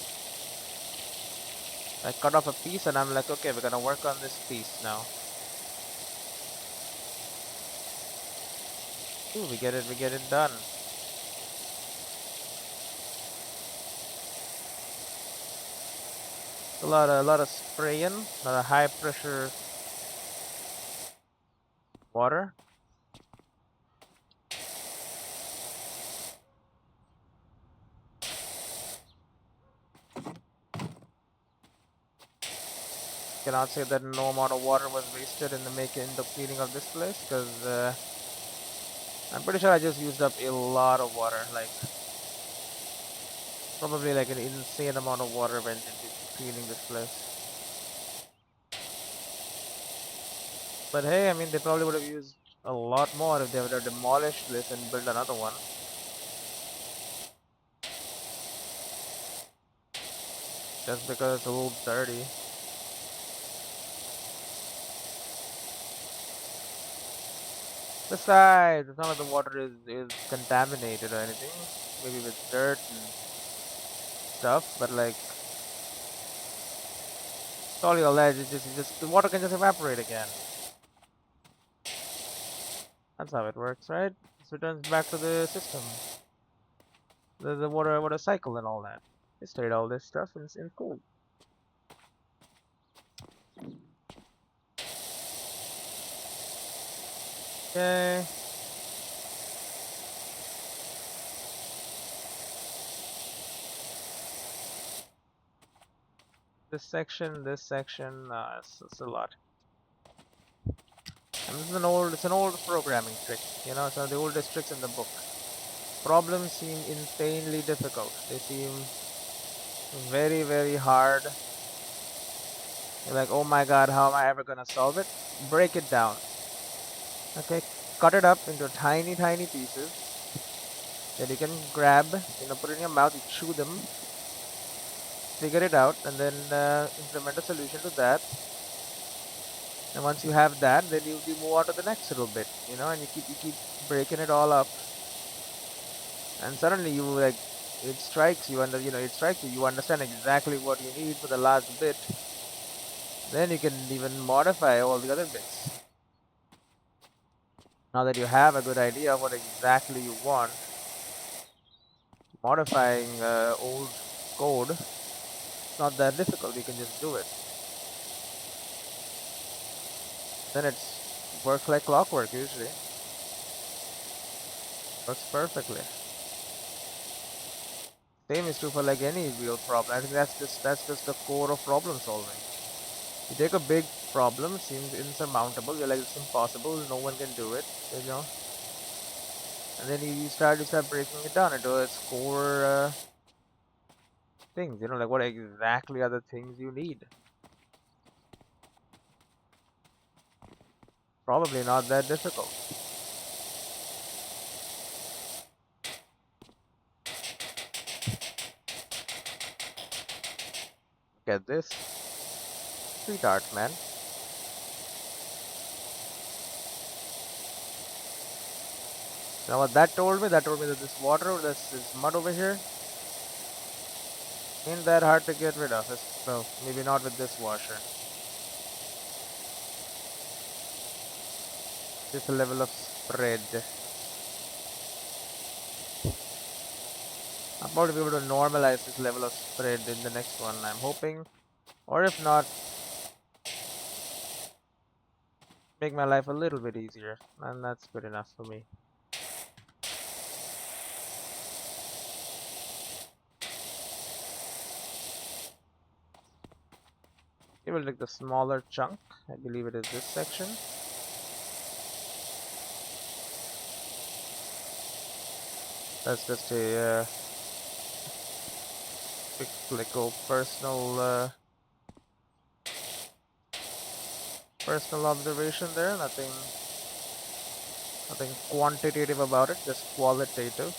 Speaker 1: I cut off a piece and I'm like, okay, we're gonna work on this piece now. Ooh, we get it done. A lot of spraying, a lot of high pressure water. Cannot say that no amount of water was wasted in the cleaning of this place, because I'm pretty sure I just used up a lot of water, like probably like an insane amount of water went into cleaning this place. But hey, I mean, they probably would have used a lot more if they would have demolished this and built another one. Just because it's a little dirty. Besides, it's not like the water is contaminated or anything. Maybe with dirt and stuff, but like, it's all your ledge. It's just the water can just evaporate again. That's how it works, right? It returns back to the system. The water cycle and all that. They studied all this stuff in school. Okay. This section, it's a lot. And this is it's an old programming trick. You know, it's one of the oldest tricks in the book. Problems seem insanely difficult. They seem very, very hard. You're like, oh my god, how am I ever gonna solve it? Break it down. Okay, cut it up into tiny, tiny pieces that you can grab, put in your mouth, you chew them, figure it out, and then implement a solution to that. And once you have that, then you move on to the next little bit, and you keep breaking it all up, and suddenly you like it strikes you, you understand exactly what you need for the last bit. Then you can even modify all the other bits. Now that you have a good idea of what exactly you want, modifying old code, it's not that difficult. You can just do it. Then it's works like clockwork usually. Works perfectly. Same is true for like any real problem. I think that's just the core of problem solving. You take a big problem, seems insurmountable, you're like it's impossible, no one can do it, and then you start breaking it down into its core things, like what exactly are the things you need. Probably not that difficult. Look at this. Street art, man. Now what that told me? That told me that this water, this mud over here, ain't that hard to get rid of. Well, maybe not with this washer. This level of spread. I'll probably be able to normalize this level of spread in the next one, I'm hoping. Or if not, make my life a little bit easier. And that's good enough for me. It will take the smaller chunk. I believe it is this section. That's just a quick little personal observation there. Nothing quantitative about it, just qualitative.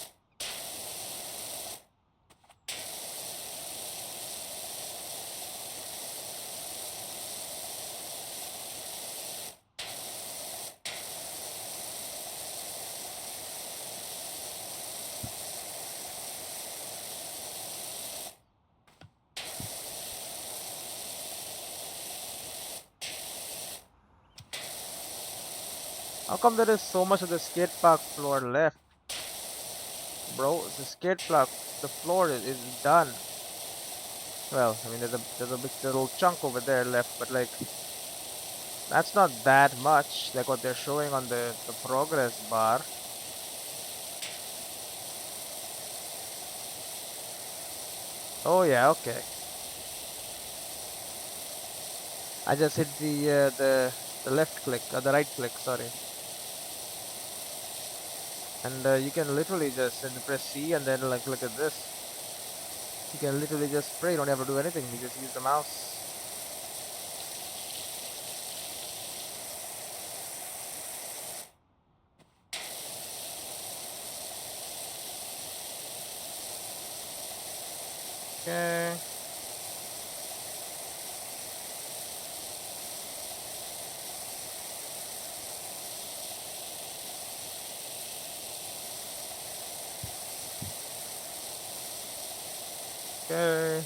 Speaker 1: How come there is so much of the skate park floor left, bro? The skate park, the floor is done. Well, I mean, there's a big little chunk over there left, but like that's not that much, like what they're showing on the progress bar. Oh yeah, okay. I just hit the left click or the right click, sorry, and you can literally just press C and then like look at this. You can literally just spray. You don't have to do anything. You just use the mouse. Okay. Okay.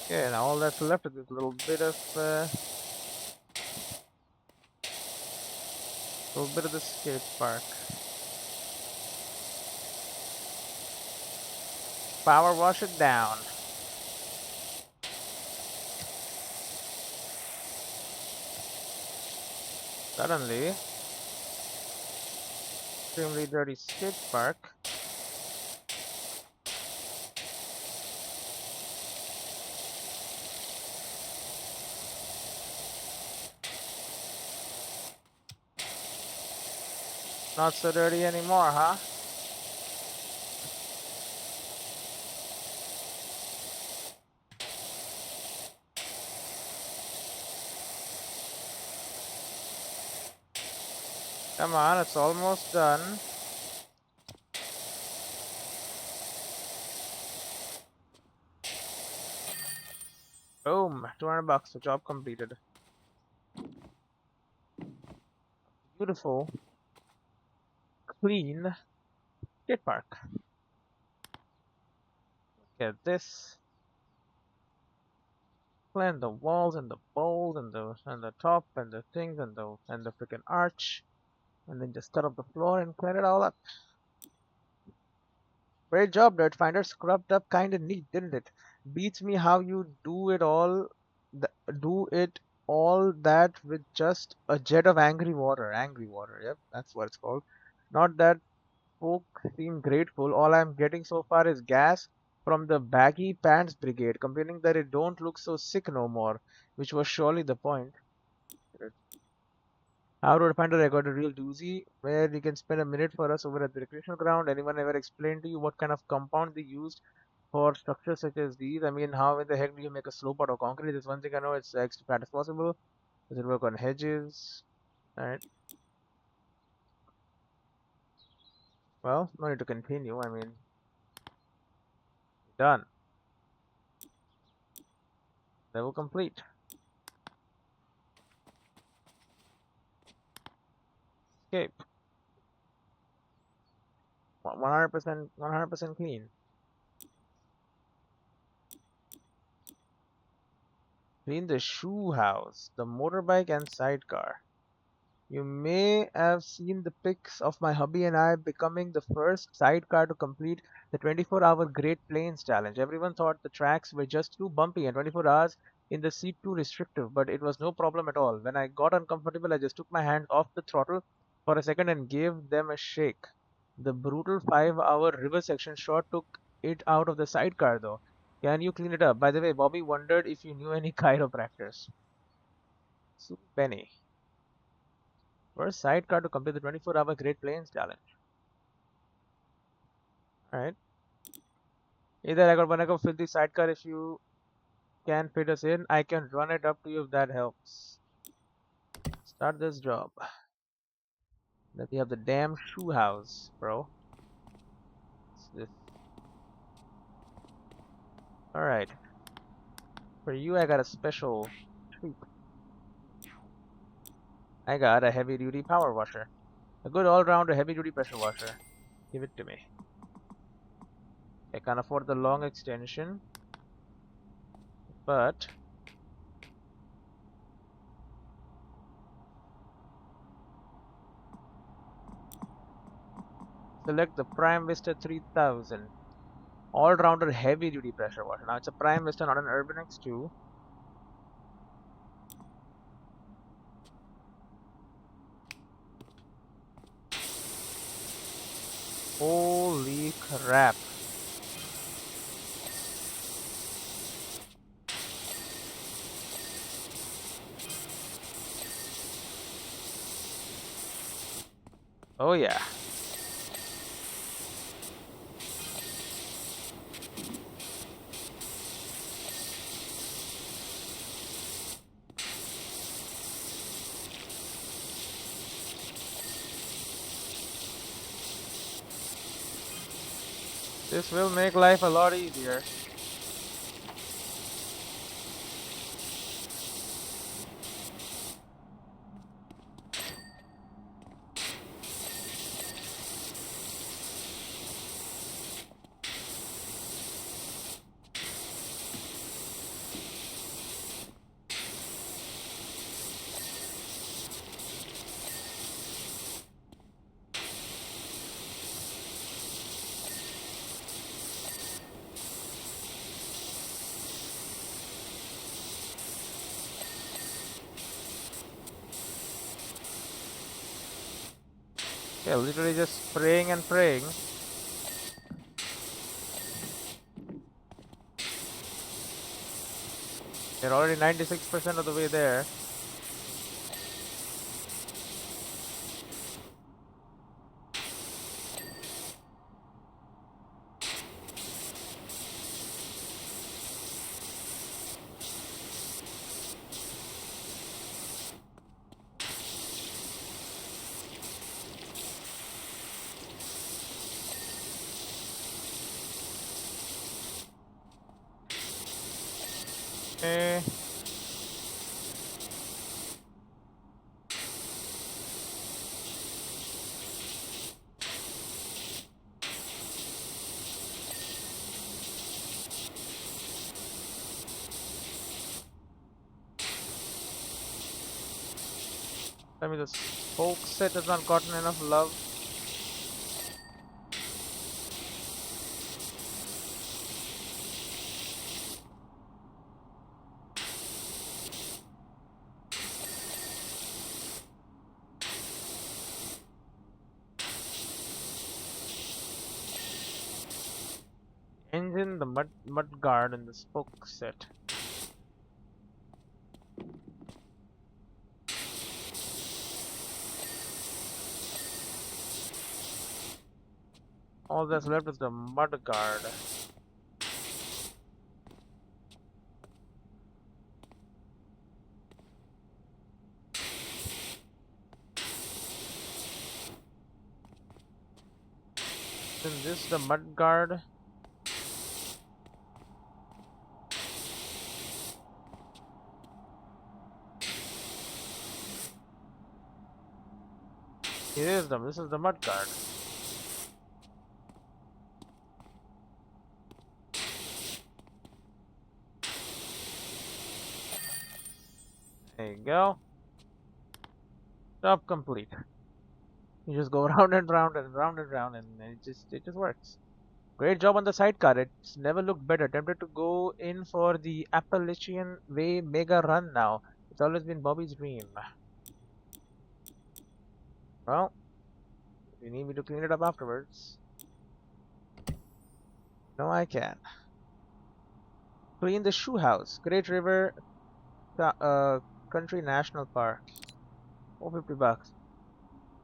Speaker 1: Okay. Now all that's left is this little bit of the skate park. Power wash it down. Suddenly, extremely dirty skate park. Not so dirty anymore, huh? Come on, it's almost done. Boom, 200 bucks, the job completed. Beautiful, clean skate park. Look at this. Plan the walls and the bowls and the top and the things and the freaking arch, and then just cut up the floor and clean it all up. Great job, Dirt Finder. Scrubbed up kinda neat, didn't it? Beats me how you do it all that with just a jet of angry water. Angry water, yep, that's what it's called. Not that folk seem grateful. All I'm getting so far is gas from the baggy pants brigade, complaining that it don't look so sick no more, which was surely the point. How to find a got a real doozy where you can spend a minute for us over at the recreational ground. Anyone ever explained to you what kind of compound they used for structures such as these? I mean, how in the heck do you make a slope out of concrete? There's one thing I know, it's extra flat as possible. Does it work on hedges? Alright. Well, no need to continue. I mean, done. Level complete. Escape. 100% clean. Clean the shoe house, the motorbike and sidecar. You may have seen the pics of my hubby and I becoming the first sidecar to complete the 24-hour Great Plains Challenge. Everyone thought the tracks were just too bumpy and 24 hours in the seat too restrictive, but it was no problem at all. When I got uncomfortable, I just took my hands off the throttle for a second and gave them a shake. The brutal 5-hour river section sure took it out of the sidecar though. Can you clean it up? By the way, Bobby wondered if you knew any chiropractors. Sue Penny. First sidecar to complete the 24-hour Great Plains challenge. Alright. Either I got one go fill the sidecar if you can fit us in. I can run it up to you if that helps. Start this job. Then we have the damn shoe house, bro. What's this? Alright. For you, I got a special treat. I got a heavy duty power washer. A good all-rounder heavy duty pressure washer. Give it to me. I can't afford the long extension, but select the Prime Vista 3000 all-rounder heavy duty pressure washer. Now it's a Prime Vista, not an Urban X2. Holy crap. Oh yeah. This will make life a lot easier. Yeah, literally just praying and praying. They're already 96% of the way there. Okay. Tell me the spoke set has not gotten enough love. Engine, the mud guard, and the spoke set. All that's left is the mud guard. Isn't this the mud guard? It is them. This is the mud guard. There you go. Job complete. You just go round and round and round and round, and it just works. Great job on the sidecar. It's never looked better. Tempted to go in for the Appalachian Way mega run now. It's always been Bobby's dream. Well, if you need me to clean it up afterwards, No, I can. Clean the shoe house. Great River Country National Park. 450 bucks.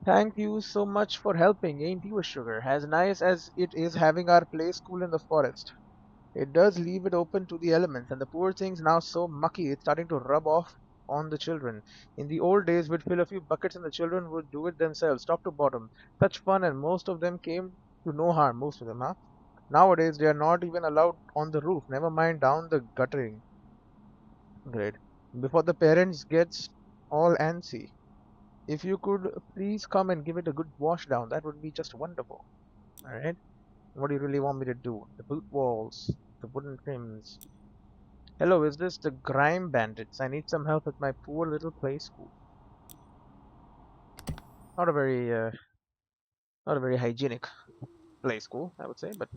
Speaker 1: Thank you so much for helping, ain't you a sugar? As nice as it is having our play school in the forest, it does leave it open to the elements, and the poor thing's now so mucky it's starting to rub off on the children. In the old days, we'd fill a few buckets and the children would do it themselves, top to bottom. Such fun, and most of them came to no harm, most of them, huh? Nowadays, they are not even allowed on the roof, never mind down the guttering. Great. Before the parents gets all antsy. If you could please come and give it a good wash down, that would be just wonderful. Alright? What do you really want me to do? The boot walls, the wooden trims. Hello, is this the Grime Bandits? I need some help with my poor little play school. Not a very, not a very hygienic play school, I would say, but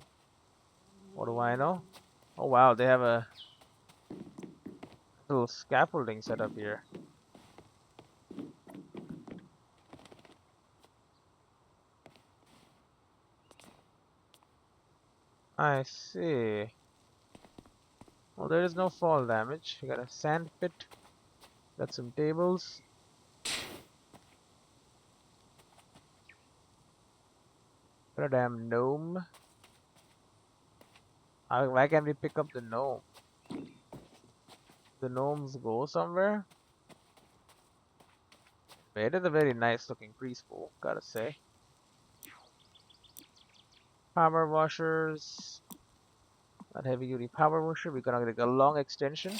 Speaker 1: what do I know? Oh wow, they have a little scaffolding set up here. I see. Well, there is no fall damage. You got a sand pit, got some tables. Got a damn gnome. Why can't we pick up the gnome? The gnomes go somewhere? It is a very nice looking preschool, gotta say. Power washers. That heavy duty power washer. We're gonna get a long extension.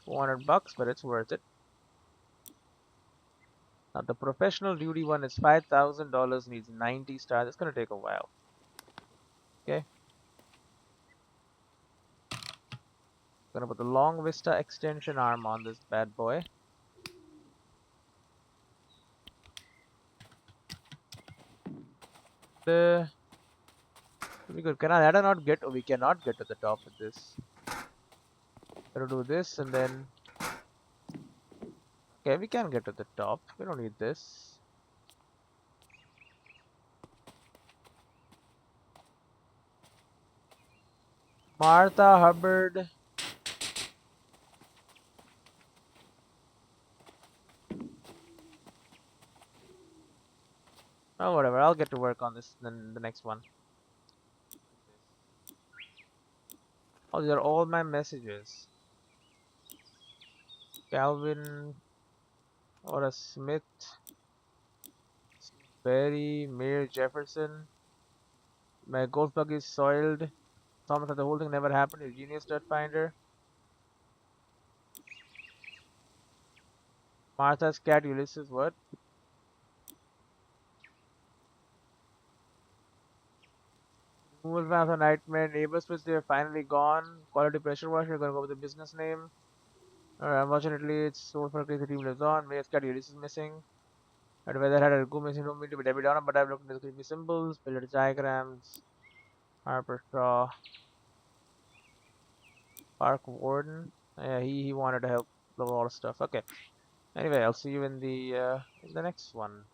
Speaker 1: 400 bucks, but it's worth it. Now the professional duty one is $5,000, needs 90 stars. It's gonna take a while. Okay. Gonna put the long vista extension arm on this bad boy. Pretty good. Can I not get? Oh, we cannot get to the top of this. Gotta do this and then. Okay, we can get to the top. We don't need this. Martha Hubbard. Oh, whatever. I'll get to work on this then the next one. Oh, these are all my messages. Calvin, or a Smith, Berry, Mayor Jefferson. My golf bug is soiled. Thomas said the whole thing never happened. His genius stud finder. Martha's cat Ulysses. What? Movers van after nightmare. Neighbors which they're finally gone. Quality pressure washer. Gonna go with the business name. Unfortunately, it's sold for crazy team lives on. Mayor's cat Ulysses missing. I'd rather had a go missing. Don't mean to be Debbie Downer, but I've looked into the creepy symbols, builder diagrams. Harper Shaw. Park Warden. Yeah, he wanted to help with a lot of stuff. Okay. Anyway, I'll see you in the next one.